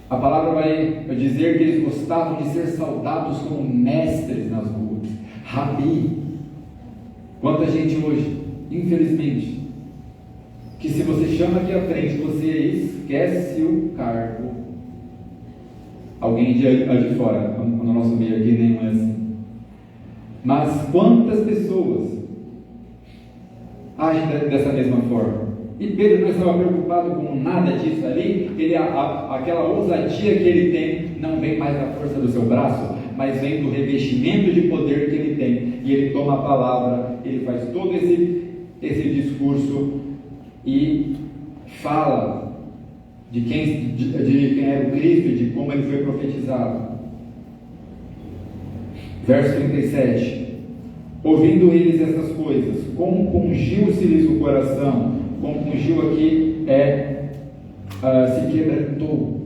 A palavra vai dizer que eles gostavam de ser saudados como mestres nas ruas, rabi. Quanta gente hoje, infelizmente, que se você chama aqui à frente, você esquece o cargo. Alguém de fora, no nosso meio aqui nem é assim. Mas quantas pessoas agem dessa mesma forma? E Pedro não estava preocupado com nada disso ali. Aquela ousadia que ele tem não vem mais da força do seu braço, mas vem do revestimento de poder que ele tem. E ele toma a palavra, ele faz todo esse discurso e fala de quem era o Cristo, de como ele foi profetizado. Verso 37: ouvindo eles essas coisas, compungiu-se-lhes o coração. Compungiu aqui se quebrantou.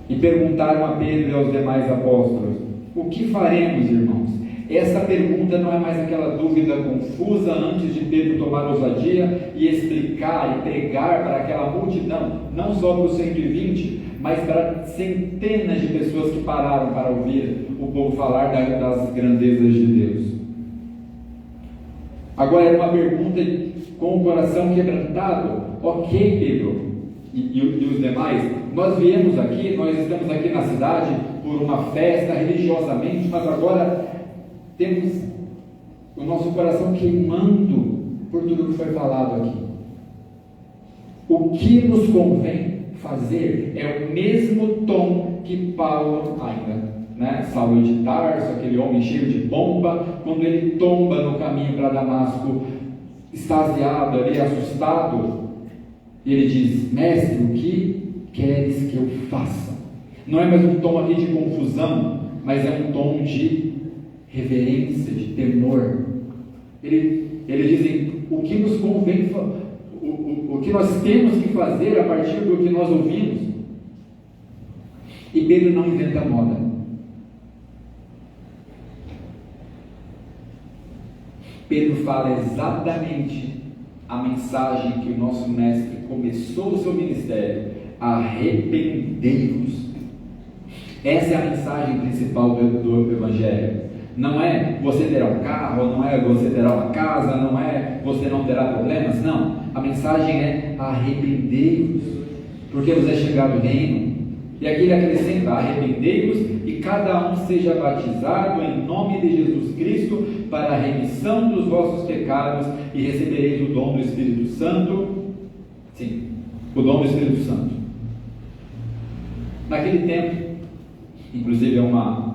E perguntaram a Pedro e aos demais apóstolos: o que faremos, irmãos? Essa pergunta não é mais aquela dúvida confusa antes de Pedro tomar ousadia e explicar e pregar para aquela multidão, não só para os 120, mas para centenas de pessoas que pararam para ouvir o povo falar das grandezas de Deus. Agora era uma pergunta com o coração quebrantado. Ok, Pedro e os demais, nós viemos aqui, nós estamos aqui na cidade por uma festa religiosamente, mas agora temos o nosso coração queimando por tudo que foi falado aqui. O que nos convém fazer é o mesmo tom que Paulo ainda, Saulo de Tarso, aquele homem cheio de bomba, quando ele tomba no caminho para Damasco, extasiado ali, assustado, e ele diz: mestre, o que queres que eu faça? Não é mais um tom aqui de confusão, mas é um tom de reverência, de temor. Ele diz: o que nos convém, o que nós temos que fazer a partir do que nós ouvimos. E Pedro não inventa moda. Pedro fala exatamente a mensagem que o nosso mestre começou o seu ministério: arrependei-vos. Essa é a mensagem principal do Evangelho. Não é você terá um carro, não é você terá uma casa, não é você não terá problemas, não. A mensagem é: arrependei-vos, porque vos é chegado o reino. E aqui ele acrescenta: arrependei-vos e cada um seja batizado em nome de Jesus Cristo para a remissão dos vossos pecados e recebereis o dom do Espírito Santo. Sim, o dom do Espírito Santo. Naquele tempo, inclusive é uma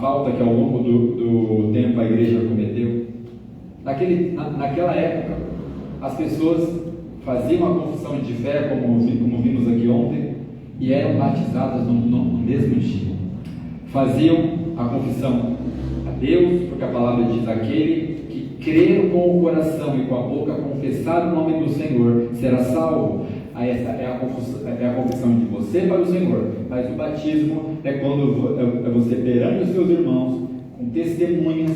falta que ao longo do tempo a igreja cometeu. Naquela época, as pessoas faziam a confissão de fé, como vimos aqui ontem, e eram batizadas no mesmo dia. Faziam a confissão a Deus, porque a palavra diz: aquele que crer com o coração e com a boca confessar o nome do Senhor será salvo. Essa é a confissão de você para o Senhor. Mas o batismo é quando você perante os seus irmãos, com testemunhas,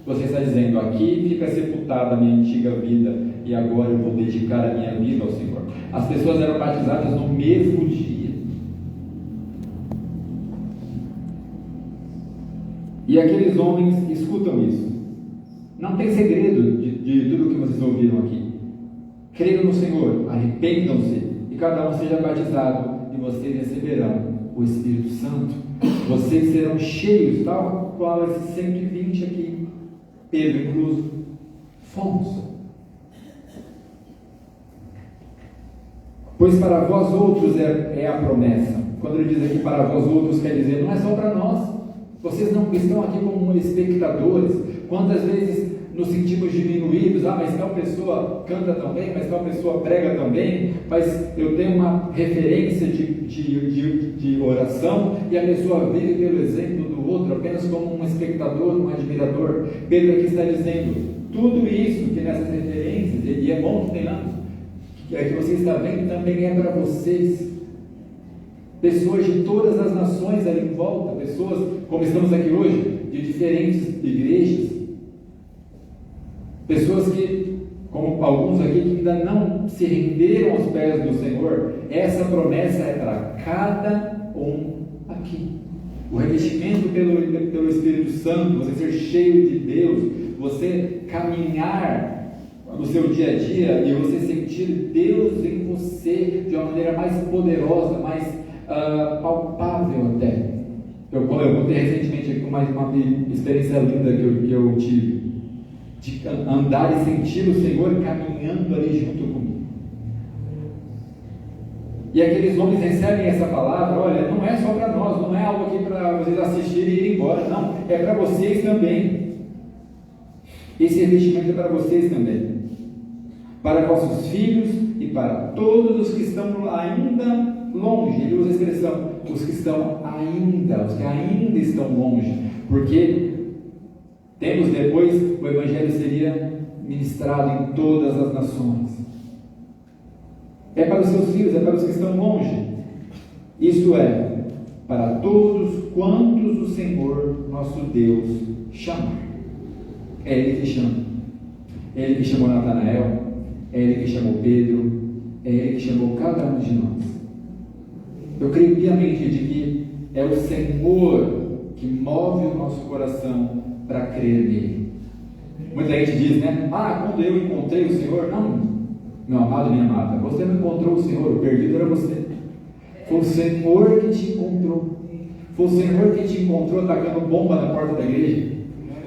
você está dizendo: aqui fica sepultada a minha antiga vida, e agora eu vou dedicar a minha vida ao Senhor. As pessoas eram batizadas no mesmo dia. E aqueles homens escutam isso. Não tem segredo de tudo o que vocês ouviram aqui. Creiam no Senhor, arrependam-se, e cada um seja batizado, e vocês receberão o Espírito Santo. Vocês serão cheios, tal qual esses 120 aqui, Pedro incluso, fomos. Pois para vós outros é a promessa. Quando ele diz aqui para vós outros, quer dizer, não é só para nós. Vocês não estão aqui como espectadores. Quantas vezes nos sentimos diminuídos? Mas tal pessoa canta tão bem, mas tal pessoa prega tão bem, mas eu tenho uma referência de oração, e a pessoa vive pelo exemplo do outro, apenas como um espectador, um admirador. Pedro aqui está dizendo: tudo isso que nessas referências, e é bom que tenhamos, que você está vendo, também é para vocês. Pessoas de todas as nações ali em volta, pessoas como estamos aqui hoje, de diferentes igrejas, pessoas que, como alguns aqui, que ainda não se renderam aos pés do Senhor. Essa promessa é para cada um aqui. O revestimento pelo Espírito Santo, você ser cheio de Deus, você caminhar no seu dia a dia e você sentir Deus em você de uma maneira mais poderosa, mais palpável até. Eu contei recentemente aqui uma experiência linda que eu tive, de andar e sentir o Senhor caminhando ali junto comigo. E aqueles homens recebem essa palavra: olha, não é só para nós, não é algo aqui para vocês assistirem e ir embora, não, é para vocês também. Esse revestimento é para vocês também, para vossos filhos e para todos os que estão ainda longe. Ele usa a expressão: os que estão ainda, os que ainda estão longe, porque temos depois, o Evangelho seria ministrado em todas as nações. É para os seus filhos, é para os que estão longe. Isto é, para todos quantos o Senhor nosso Deus chamar. É Ele que chama. É Ele que chamou Natanael, é Ele que chamou Pedro, é Ele que chamou cada um de nós. Eu creio piamente de que é o Senhor que move o nosso coração para crer nele. Muita gente diz, né? Quando eu encontrei o Senhor, não, meu amado, minha amada, você não encontrou o Senhor, o perdido era você. Foi o Senhor que te encontrou. Foi o Senhor que te encontrou atacando bomba na porta da igreja.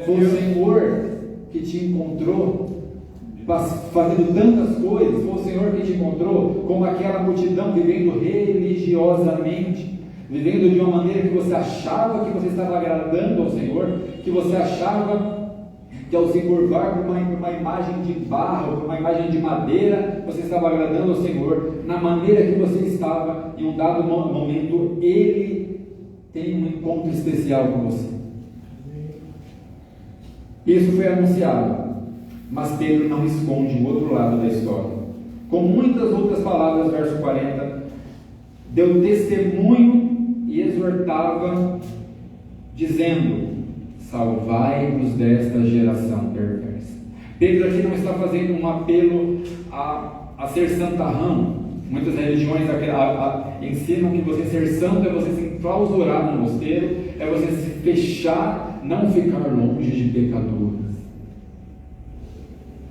Foi o Senhor que te encontrou fazendo tantas coisas. Foi o Senhor que te encontrou como aquela multidão vivendo religiosamente, vivendo de uma maneira que você achava que você estava agradando ao Senhor, que você achava que ao se curvar por uma imagem de barro, por uma imagem de madeira, você estava agradando ao Senhor. Na maneira que você estava, em um dado momento, Ele tem um encontro especial com você. Isso foi anunciado, mas Pedro não esconde o outro lado da história. Com muitas outras palavras, verso 40, deu testemunho e exortava, dizendo: salvai-vos desta geração perversa. Pedro aqui não está fazendo um apelo a ser santarrão. Muitas religiões ensinam que você ser santo é você se enclausurar no mosteiro, é você se fechar, não ficar longe de pecadores.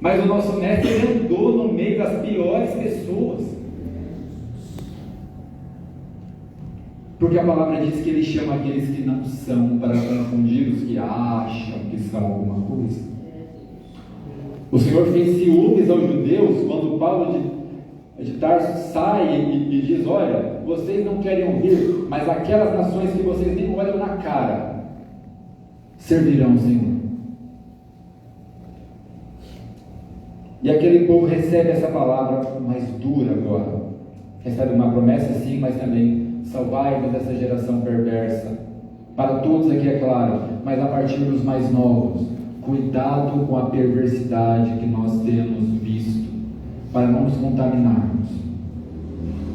Mas o nosso mestre andou no meio das piores pessoas. Porque a palavra diz que ele chama aqueles que não são para confundir os que acham que são alguma coisa. O Senhor fez ciúmes aos judeus quando Paulo de Tarso sai e diz: olha, vocês não querem ouvir, mas aquelas nações que vocês nem olham na cara servirão o Senhor. E aquele povo recebe essa palavra mais dura agora. Recebe uma promessa sim, mas também: salvai-vos dessa geração perversa. Para todos aqui é claro, mas a partir dos mais novos, cuidado com a perversidade que nós temos visto, para não nos contaminarmos.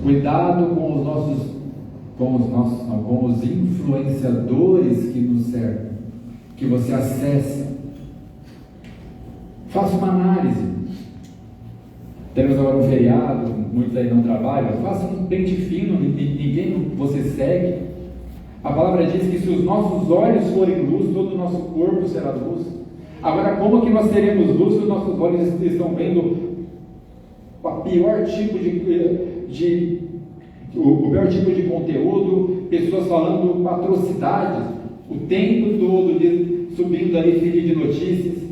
Cuidado com os influenciadores que nos servem, que você acessa. Faça uma análise. Temos agora um feriado, muitos aí não trabalham. Faça um pente fino, ninguém você segue. A palavra diz que se os nossos olhos forem luz, todo o nosso corpo será luz. Agora, como que nós seremos luz se os nossos olhos estão vendo o pior tipo de conteúdo, pessoas falando atrocidades, o tempo todo subindo ali feed de notícias,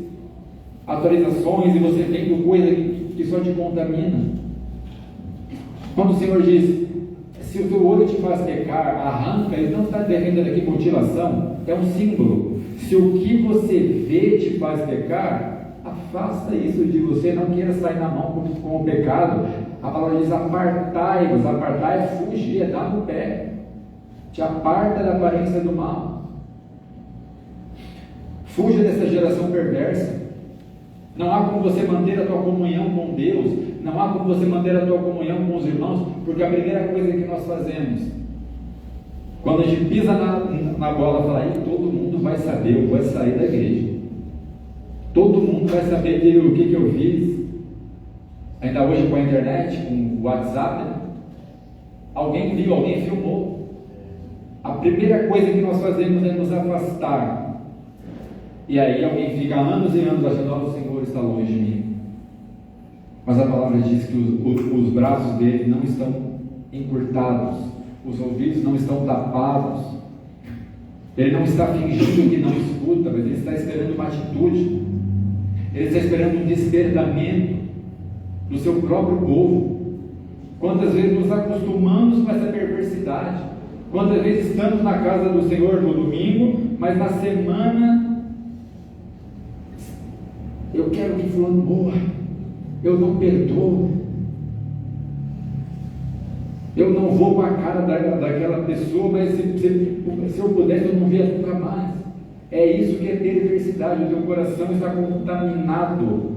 atualizações, e você vendo coisa que só te contamina. Quando o Senhor diz: se o teu olho te faz pecar, arranca, ele não está defendendo aqui mutilação, é um símbolo. Se o que você vê te faz pecar, afasta isso de você, não queira sair na mão com o pecado. A palavra diz: apartai-vos. Apartar é fugir, é dar no pé, te aparta da aparência do mal. Fuja dessa geração perversa. Não há como você manter a tua comunhão com Deus, não há como você manter a tua comunhão com os irmãos, porque a primeira coisa que nós fazemos, quando a gente pisa na bola, fala: aí todo mundo vai saber, eu vou sair da igreja, todo mundo vai saber o que eu fiz. Ainda hoje com a internet, com o WhatsApp, né? Alguém viu, alguém filmou. A primeira coisa que nós fazemos é nos afastar. E aí alguém fica anos e anos achando: o Senhor está longe de mim. Mas a palavra diz que os braços dele não estão encurtados, os ouvidos não estão tapados. Ele não está fingindo que não escuta, mas ele está esperando uma atitude. Ele está esperando um despertamento do seu próprio povo. Quantas vezes nos acostumamos com essa perversidade? Quantas vezes estamos na casa do Senhor no domingo, mas na semana eu quero que fulano morra, eu não perdoo, eu não vou com a cara daquela pessoa, mas se eu pudesse eu não via nunca mais. É isso que é perversidade. O teu coração está contaminado.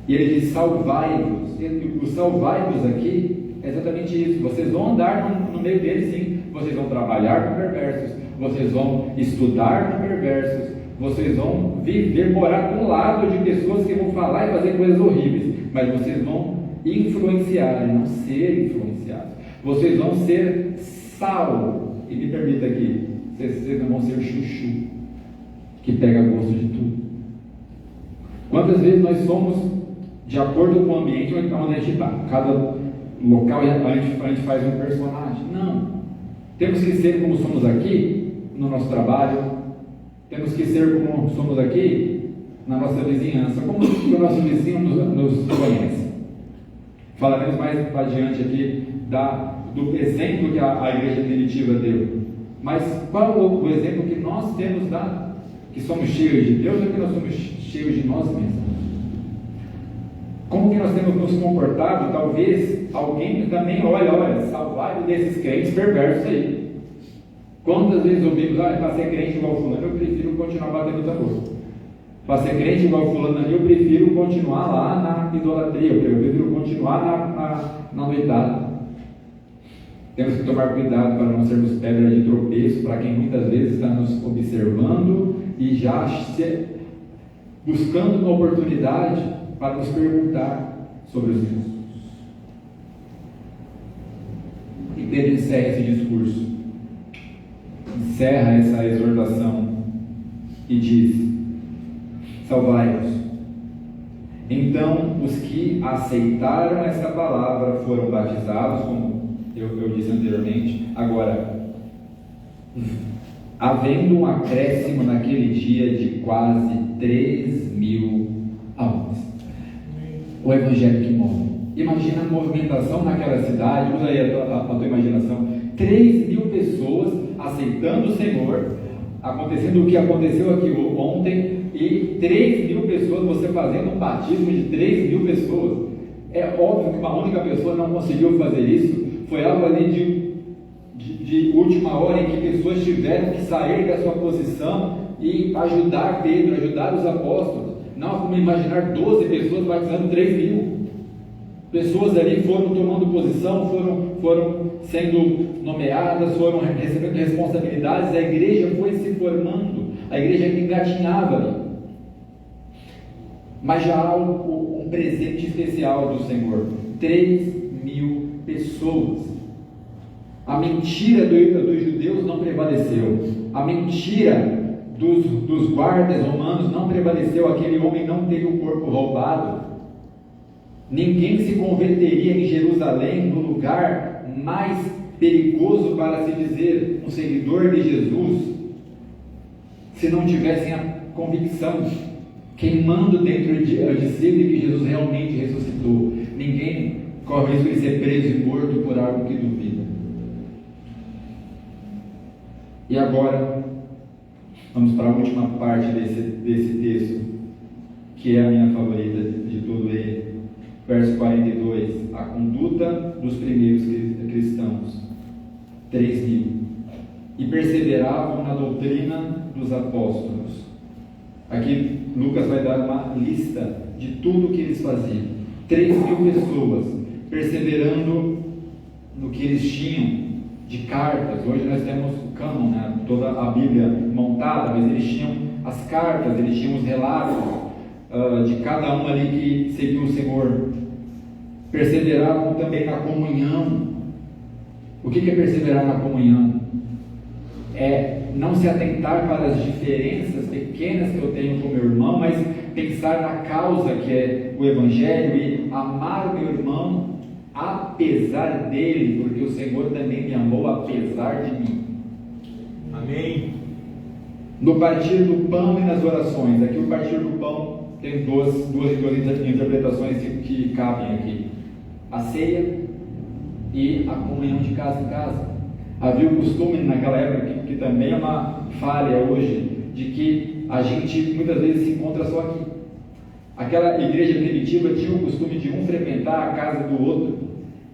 E ele diz: salvai-vos. O salvai-vos aqui é exatamente isso. Vocês vão andar no meio deles, sim. Vocês vão trabalhar com perversos, vocês vão estudar com perversos, vocês vão viver, morar do lado de pessoas que vão falar e fazer coisas horríveis, mas vocês vão influenciar e não ser influenciados. Vocês vão ser sal, e me permita aqui, vocês não vão ser chuchu, que pega gosto de tudo. Quantas vezes nós somos de acordo com o ambiente onde a gente está? Cada local a gente faz um personagem. Não. Temos que ser como somos aqui no nosso trabalho, temos que ser como somos aqui na nossa vizinhança, como o nosso vizinho nos conhece. Falaremos mais adiante aqui do exemplo que a igreja primitiva deu. Mas qual o exemplo que nós temos dado? Que somos cheios de Deus ou que nós somos cheios de nós mesmos? Como que nós temos nos comportado? Talvez alguém também olha, salvar desses crentes perversos aí. Quantas vezes ouvimos: para ser crente igual fulano, eu prefiro continuar batendo tambor. Para ser crente igual fulano ali, eu prefiro continuar lá na idolatria, eu prefiro continuar na noitada. Temos que tomar cuidado para não sermos pedra de tropeço para quem muitas vezes está nos observando e já buscando uma oportunidade para nos perguntar sobre os Jesus. E Pedro encerra esse discurso, encerra essa exortação e diz: salvai-vos. Então os que aceitaram essa palavra foram batizados, como eu disse anteriormente. Agora, havendo um acréscimo naquele dia de quase 3.000 almas. O evangelho que move. Imagina a movimentação naquela cidade, usa aí a tua imaginação. 3.000 pessoas aceitando o Senhor, acontecendo o que aconteceu aqui ontem, e 3.000 pessoas, você fazendo um batismo de 3.000 pessoas. É óbvio que uma única pessoa não conseguiu fazer isso, foi algo ali de última hora, em que pessoas tiveram que sair da sua posição e ajudar Pedro, ajudar os apóstolos. Não como imaginar 12 pessoas batizando 3.000. Pessoas ali foram tomando posição, foram sendo nomeadas, foram recebendo responsabilidades. A igreja foi se formando, a igreja ainda engatinhava ali. Mas já há um presente especial do Senhor: 3.000 pessoas. A mentira dos judeus não prevaleceu, a mentira dos guardas romanos não prevaleceu. Aquele homem não teve o corpo roubado. Ninguém se converteria em Jerusalém, no lugar mais perigoso para se dizer um seguidor de Jesus, se não tivessem a convicção queimando dentro de si de que Jesus realmente ressuscitou. Ninguém corre o risco de ser preso e morto por algo que duvida. E agora vamos para a última parte desse texto, que é a minha favorita de todo ele. Verso 42, a conduta dos primeiros cristãos, 3.000, e perseveravam na doutrina dos apóstolos. Aqui Lucas vai dar uma lista de tudo que eles faziam. 3.000 pessoas perseverando no que eles tinham de cartas. Hoje nós temos o cânon, né? Toda a Bíblia montada, mas eles tinham as cartas, eles tinham os relatos de cada um ali que seguiu o Senhor. Perseveravam também na comunhão. O que é perseverar na comunhão? É não se atentar para as diferenças pequenas que eu tenho com meu irmão, mas pensar na causa que é o Evangelho e amar o meu irmão apesar dele, porque o Senhor também me amou apesar de mim. Amém. No partir do pão e nas orações. Aqui o partir do pão tem duas interpretações que cabem aqui: a ceia e a comunhão de casa em casa. Havia o costume naquela época, que também é uma falha hoje, de que a gente muitas vezes se encontra só aqui. Aquela igreja primitiva tinha o costume de um frequentar a casa do outro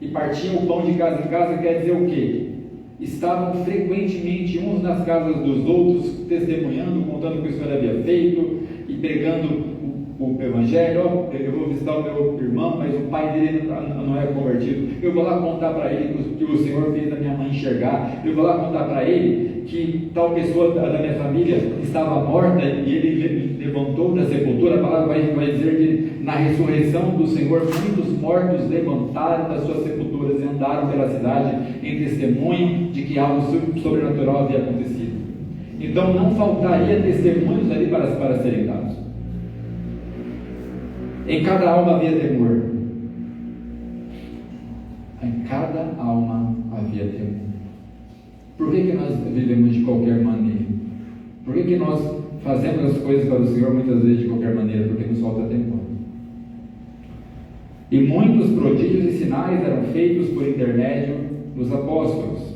e partiam o pão de casa em casa. Quer dizer o quê? Estavam frequentemente uns nas casas dos outros, testemunhando, contando o que o Senhor havia feito e pregando o Evangelho. Eu vou visitar o meu irmão, mas o pai dele não é convertido. Eu vou lá contar para ele o que o Senhor fez a minha mãe enxergar. Eu vou lá contar para ele que tal pessoa da minha família estava morta e ele levantou da sepultura. A palavra vai dizer que na ressurreição do Senhor muitos mortos levantaram das suas sepulturas e andaram pela cidade em testemunho de que algo sobrenatural havia acontecido. Então não faltaria testemunhos ali para serem dados. Em cada alma havia temor. Em cada alma havia temor. Por que nós vivemos de qualquer maneira? Por que nós fazemos as coisas para o Senhor muitas vezes de qualquer maneira? Porque nos falta temor. E muitos prodígios e sinais eram feitos por intermédio dos apóstolos.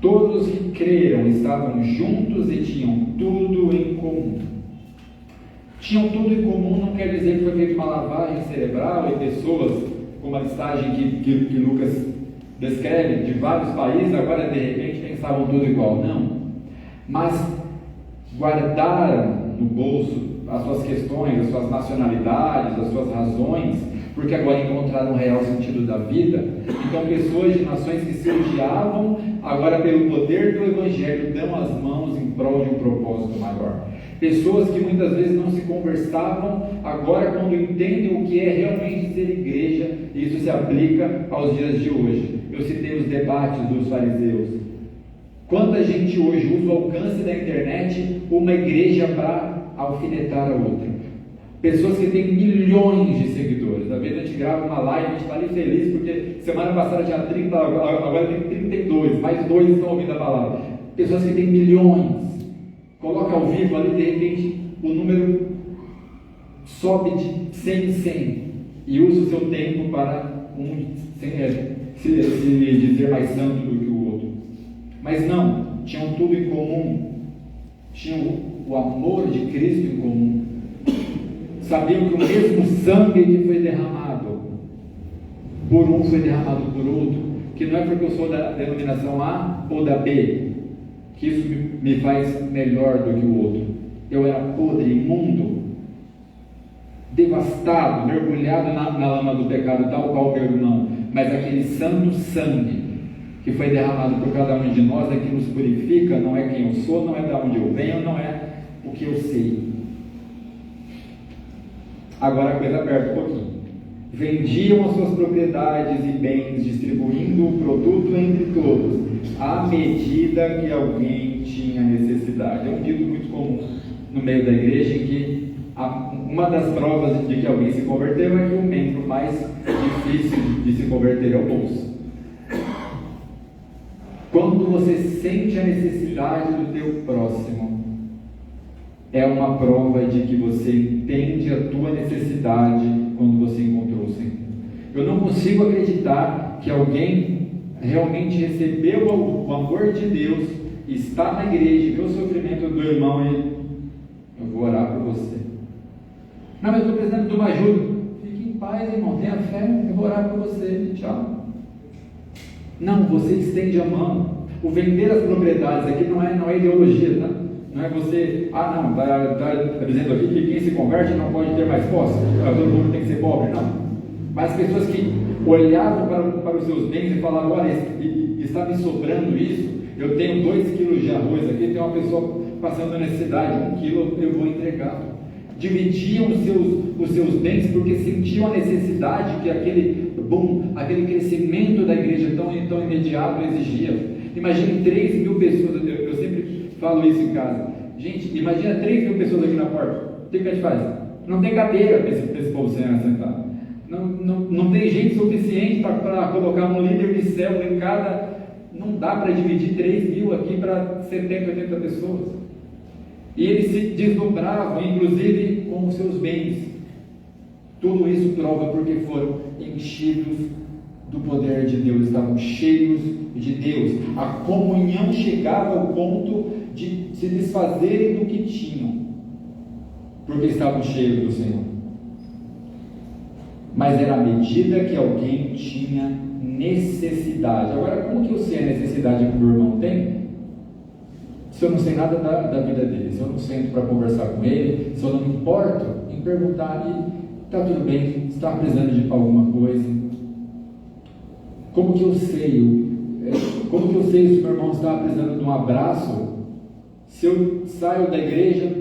Todos que creram estavam juntos e tinham tudo em comum. Tinham tudo em comum não quer dizer que foi feita uma lavagem cerebral e pessoas, como a listagem que Lucas descreve, de vários países, agora de repente pensavam tudo igual. Não. Mas guardaram no bolso as suas questões, as suas nacionalidades, as suas razões, porque agora encontraram o real sentido da vida. Então pessoas de nações que se odiavam, agora pelo poder do Evangelho dão as mãos em prol de um propósito maior. Pessoas que muitas vezes não se conversavam, agora quando entendem o que é realmente ser igreja, isso se aplica aos dias de hoje. eu citei os debates dos fariseus. Quanta gente hoje usa o alcance da internet uma igreja para alfinetar a outra. Pessoas que têm milhões de seguidores. Às vezes a gente grava uma live, a gente está ali feliz porque semana passada tinha 30, agora tem 32, mais 2 estão ouvindo a palavra. Pessoas que têm milhões. Coloca ao vivo ali, de repente o número sobe de 100 em 100 e usa o seu tempo para se dizer mais santo do que o outro. Mas não, tinham tudo em comum. Tinham o amor de Cristo em comum. Sabiam que o mesmo sangue que foi derramado por um foi derramado por outro. Que não é porque eu sou da denominação A ou da B que isso me faz melhor do que o outro. Eu era podre, imundo, devastado, mergulhado na lama do pecado, tal qual meu irmão. Mas aquele santo sangue que foi derramado por cada um de nós é que nos purifica. Não é quem eu sou, não é de onde eu venho, não é o que eu sei. Agora a coisa aperta um pouquinho. Vendiam as suas propriedades e bens, distribuindo o produto entre todos, à medida que alguém tinha necessidade. É um dito muito comum no meio da igreja, em que uma das provas de que alguém se converteu é que o membro mais difícil de se converter é o bolso. Quando você sente a necessidade do teu próximo, é uma prova de que você entende a tua necessidade quando você encontrou o Senhor. Eu não consigo acreditar que alguém realmente recebeu o amor de Deus, está na igreja, vê o sofrimento do irmão e eu vou orar por você. Não, mas eu estou precisando de uma ajuda. Fique em paz, irmão, tenha fé, eu vou orar por você, tchau. Não, você estende a mão. O vender as propriedades aqui não é ideologia, tá? Não é você, está dizendo aqui que quem se converte não pode ter mais posse, todo mundo tem que ser pobre, não. Mas pessoas que olhavam para os seus bens e falavam, olha, está me sobrando isso, eu tenho 2 quilos de arroz aqui, tem uma pessoa passando necessidade, 1 quilo eu vou entregar. Dividiam os seus bens porque sentiam a necessidade que aquele crescimento da igreja tão imediato exigia. Imagine 3.000 pessoas, eu sempre falo isso em casa. Gente, imagina 3.000 pessoas aqui na porta. O que a gente faz? Não tem cadeira para esse povo sentar. Não tem gente suficiente para colocar um líder de célula em cada. Não dá para dividir 3.000 aqui para 70, 80 pessoas. E eles se desdobravam, inclusive com os seus bens. Tudo isso prova porque foram enchidos do poder de Deus, estavam cheios de Deus. A comunhão chegava ao ponto de se desfazerem do que tinham, porque estavam cheios do Senhor. Mas era à medida que alguém tinha necessidade. Agora, como que eu sei a necessidade que o meu irmão tem? Se eu não sei nada da vida dele, se eu não sento para conversar com ele, se eu não me importo em perguntar, está tudo bem, está precisando de alguma coisa? Como que eu sei? Como que eu sei se o meu irmão está precisando de um abraço? Se eu saio da igreja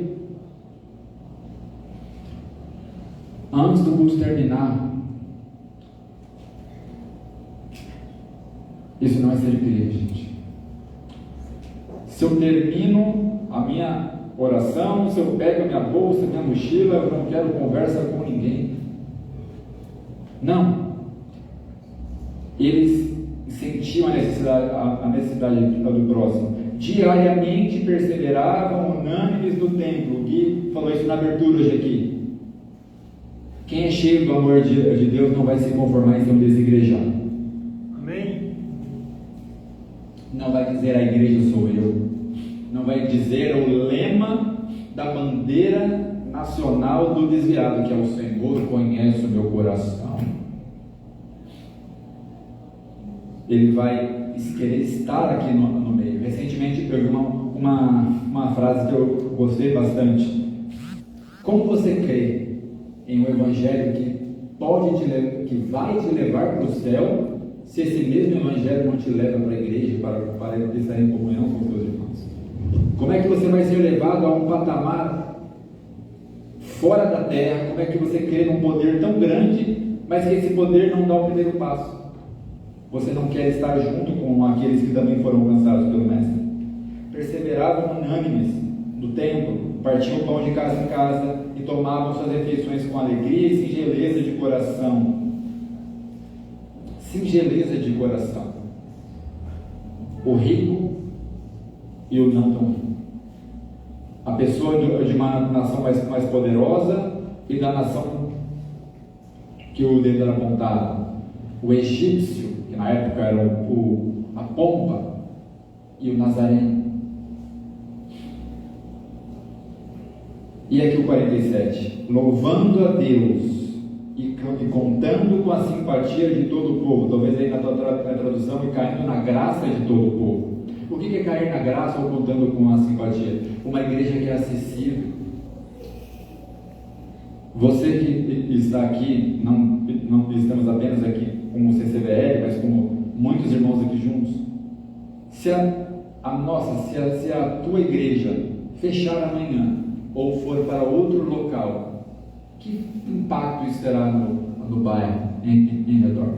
antes do culto terminar, isso não é ser igreja, gente. Se eu termino a minha oração, se eu pego a minha bolsa, minha mochila, eu não quero conversa com ninguém. Não. Eles sentiam a necessidade do próximo. Diariamente perseveravam unânimes no templo. O Gui falou isso na abertura hoje aqui. Quem é cheio do amor de Deus não vai se conformar em ser um desigrejado. Amém? Não vai dizer a igreja sou eu. Não vai dizer o lema da bandeira nacional do desviado, que é o Senhor conhece o meu coração. Ele vai querer estar aqui no meio. Recentemente eu vi uma frase que eu gostei bastante. Como você crê em um evangelho que vai te levar para o céu, se esse mesmo evangelho não te leva para a igreja para estar em comunhão com os seus irmãos? Como é que você vai ser levado a um patamar fora da terra? Como é que você crê num poder tão grande, mas que esse poder não dá o primeiro passo? Você não quer estar junto com aqueles que também foram alcançados pelo Mestre. Perseveravam unânimes no templo, partiam o pão de casa em casa e tomavam suas refeições com alegria e singeleza de coração. Singeleza de coração. O rico e o não tão rico. A pessoa de uma nação mais poderosa e da nação que o dedo era apontado. O egípcio, que na época era a pompa, e o nazareno. E aqui o 47. Louvando a Deus e contando com a simpatia de todo o povo. Talvez aí na tua tradução, e caindo na graça de todo o povo. O que é cair na graça ou contando com a simpatia? Uma igreja que é acessível. Você que está aqui, não estamos apenas aqui como CCBL, mas como muitos irmãos aqui juntos. Se a tua igreja fechar amanhã ou for para outro local, que impacto isso terá no bairro, em redor?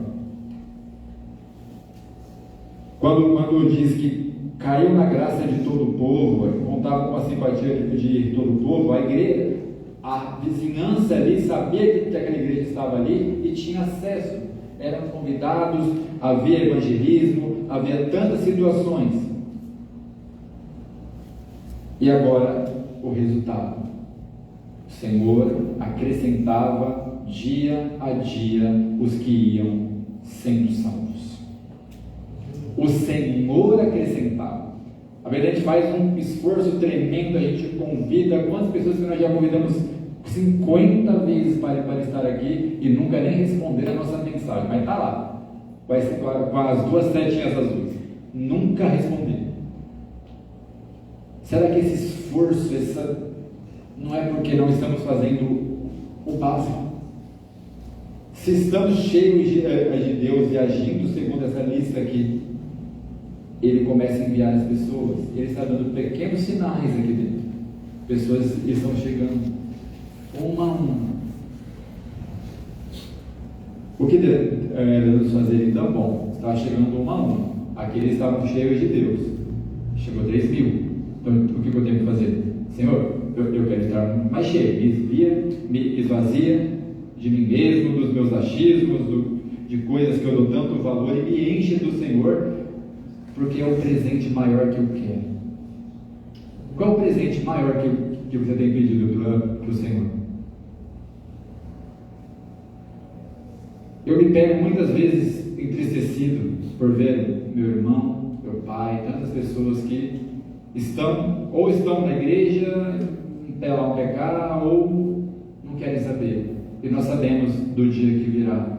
Quando diz que caiu na graça de todo o povo, contava com a simpatia de todo o povo, a igreja, a vizinhança ali sabia que aquela igreja estava ali e tinha acesso, eram convidados, havia evangelismo, havia tantas situações. E agora o resultado: o Senhor acrescentava dia a dia os que iam sendo salvos. O Senhor acrescentava. A verdade, a gente faz um esforço tremendo, a gente convida. Quantas pessoas que nós já convidamos 50 vezes para estar aqui e nunca nem responder a nossa mensagem, mas está lá, vai ser com as 2 setinhas azuis, nunca responder. Será que esse esforço, não é porque não estamos fazendo o básico? Se estamos cheios de Deus e agindo segundo essa lista aqui, Ele começa a enviar as pessoas. Ele está dando pequenos sinais aqui dentro. Pessoas estão chegando uma a uma. O que devemos fazer então? Bom, estava chegando uma a uma. Aqui eles estavam cheios de Deus. Chegou 3.000. Então o que eu tenho que fazer? Senhor, eu quero estar mais cheio. Me esvazia de mim mesmo, dos meus achismos, de coisas que eu dou tanto valor, e me enche do Senhor, porque é o presente maior que eu quero. Qual é o presente maior que você tem pedido para o Senhor? Eu me pego muitas vezes entristecido por ver meu irmão, meu pai, tantas pessoas que estão na igreja, lá um pecar, ou não querem saber. E nós sabemos do dia que virá,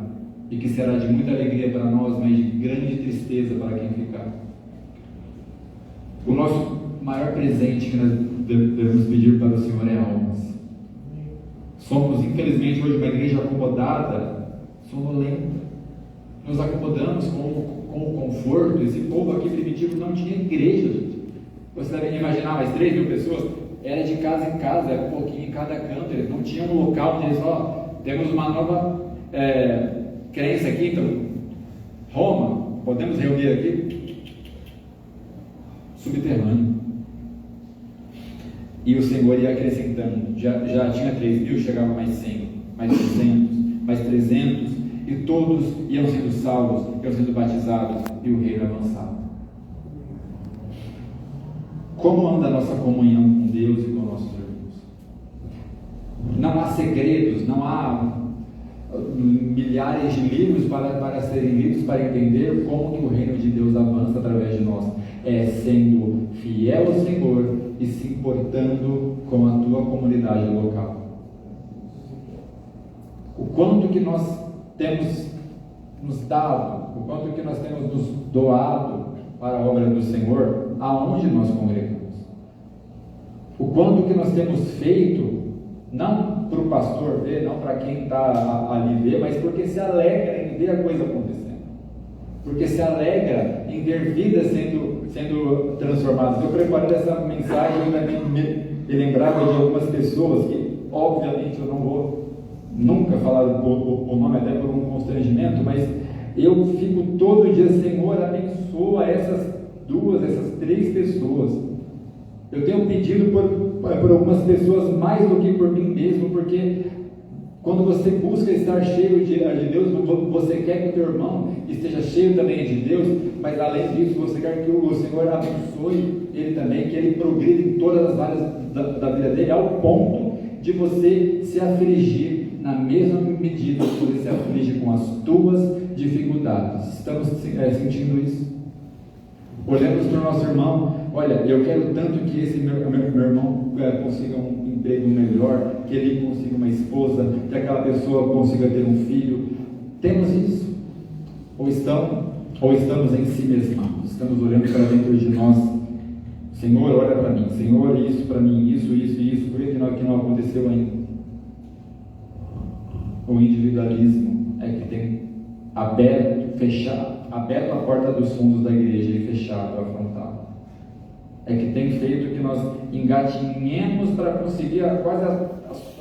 e que será de muita alegria para nós, mas de grande tristeza para quem ficar. O nosso maior presente que nós devemos pedir para o Senhor é almas. Somos, infelizmente, hoje uma igreja acomodada, sonolenta. Nos acomodamos com o conforto. Esse povo aqui primitivo não tinha igreja, gente. Você deve imaginar, mais 3.000 pessoas, era de casa em casa, era um pouquinho em cada canto. Eles não tinham um local onde eles, temos uma nova crença aqui, então, Roma, podemos reunir aqui, subterrâneo. E o Senhor ia acrescentando, já tinha 3.000, chegava mais 100, mais 300, mais 300, e todos iam sendo salvos, iam sendo batizados, e o reino avançava. Como anda a nossa comunhão com Deus e com nossos irmãos? Não há segredos, não há milhares de livros para serem lidos para entender como que o reino de Deus avança através de nós. É sendo fiel ao Senhor e se importando com a tua comunidade local. O quanto que nós temos nos dado, o quanto que nós temos nos doado para a obra do Senhor, aonde nós congregamos. O quanto que nós temos feito, não para o pastor ver, não para quem está ali ver, mas porque se alegra em ver a coisa acontecendo. Porque se alegra em ver vidas sendo transformadas. Eu preparei essa mensagem e ainda me lembrava de algumas pessoas que, obviamente, eu não vou nunca falar o nome, até por um constrangimento, mas Eu fico todo dia, Senhor, abençoa essas 2, essas 3 pessoas. Eu tenho pedido por algumas pessoas mais do que por mim mesmo, porque quando você busca estar cheio de Deus, você quer que o teu irmão esteja cheio também de Deus, mas além disso, você quer que o Senhor abençoe ele também, que ele progrida em todas as áreas da vida dele, ao ponto de você se afligir na mesma medida que você se aflige com as tuas dificuldades. Estamos sentindo isso? Olhamos para o nosso irmão, olha, eu quero tanto que esse meu irmão consiga um emprego melhor, que ele consiga uma esposa, que aquela pessoa consiga ter um filho. Temos isso? Ou estamos em si mesmos? Estamos olhando para dentro de nós. Senhor, olha para mim. Senhor, isso para mim, isso. Por que não aconteceu ainda? O individualismo é que tem aberto a porta dos fundos da igreja e fechado a frontal. É que tem feito que nós engatinhemos para conseguir quase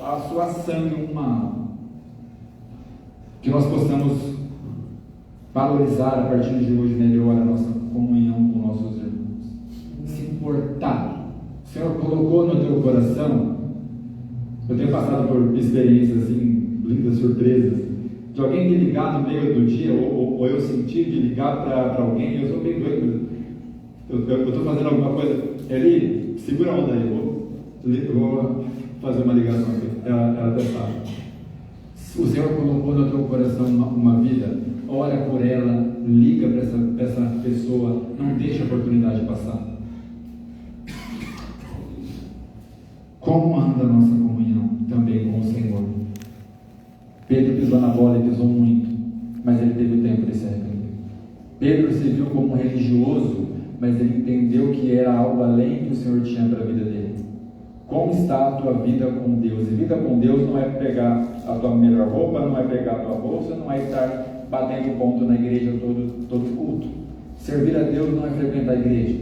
a sua sangue humana. Que nós possamos valorizar a partir de hoje melhor a nossa comunhão com nossos irmãos. Se importar. O Senhor colocou no teu coração. Eu tenho passado por experiências assim, lindas surpresas, de alguém me ligar no meio do dia, ou eu sentir de ligar para alguém. Eu sou bem doido. Eu estou fazendo alguma coisa. Eli, segura a onda aí, eu vou fazer uma ligação aqui. Ela até sabe. O Senhor colocou no teu coração uma vida, ora por ela, liga para essa pessoa, não deixa a oportunidade passar. Como anda a nossa comunhão também com o Senhor? Pedro pisou na bola e pisou muito, mas ele teve tempo de se arrepender. Pedro se viu como um religioso, mas ele entendeu que era algo além que o Senhor tinha para a vida dele. Como está a tua vida com Deus? E vida com Deus não é pegar a tua melhor roupa, não é pegar a tua bolsa, não é estar batendo ponto na igreja todo culto. Servir a Deus não é frequentar a igreja.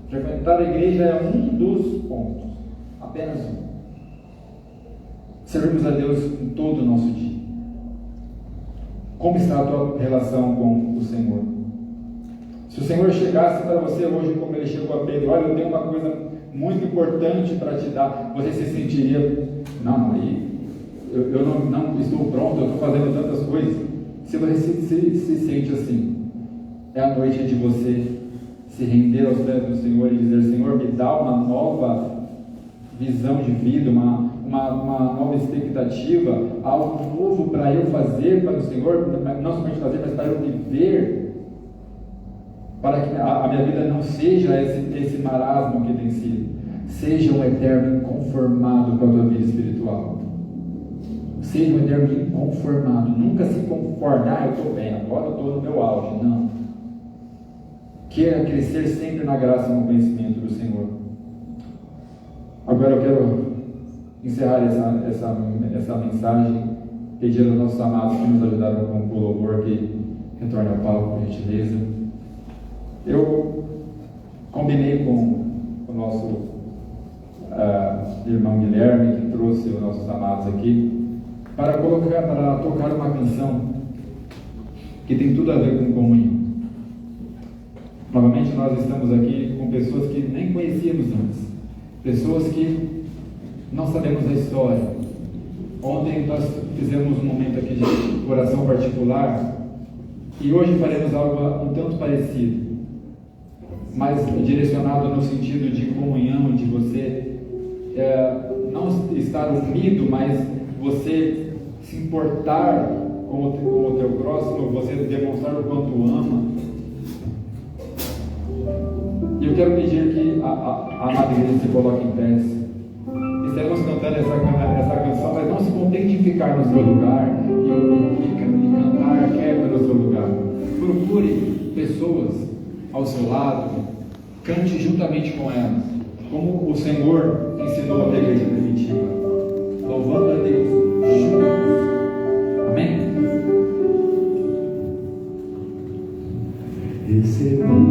Frequentar a igreja é um dos pontos, apenas um. Servimos a Deus em todo o nosso dia. Como está a tua relação com o Senhor? Se o Senhor chegasse para você hoje, como ele chegou a Pedro, olha, eu tenho uma coisa muito importante para te dar, você se sentiria, não, aí eu não estou pronto, eu estou fazendo tantas coisas. Se você se sente assim, é a noite de você se render aos pés do Senhor e dizer: Senhor, me dá uma nova visão de vida, uma nova expectativa, algo novo para eu fazer para o Senhor, não somente fazer, mas para eu viver, para que a minha vida não seja esse marasmo que tem sido. Seja um eterno inconformado com a tua vida espiritual. Seja um eterno inconformado. Nunca se conforme. Eu estou bem, agora eu estou no meu auge. Não. Queira crescer sempre na graça e no conhecimento do Senhor. Agora eu quero encerrar essa mensagem pedindo aos nossos amados que nos ajudaram com o louvor que retorne ao palco, por gentileza. Eu combinei com o nosso irmão Guilherme, que trouxe os nossos amados aqui, para tocar uma canção que tem tudo a ver com comunhão. Novamente nós estamos aqui com pessoas que nem conhecíamos antes, pessoas que não sabemos a história. Ontem nós fizemos um momento aqui de oração particular e hoje faremos algo um tanto parecido, mas direcionado no sentido de comunhão, de você não estar unido, mas você se importar com o teu próximo, você demonstrar o quanto ama. E eu quero pedir que a amada igreja se coloque em pé. Estaremos cantando essa canção, mas não se contente em ficar no seu lugar e cantar quieto no seu lugar. Procure pessoas ao seu lado, cante juntamente com elas, como o Senhor ensinou a igreja primitiva, louvando a Deus juntos. Amém? Recebendo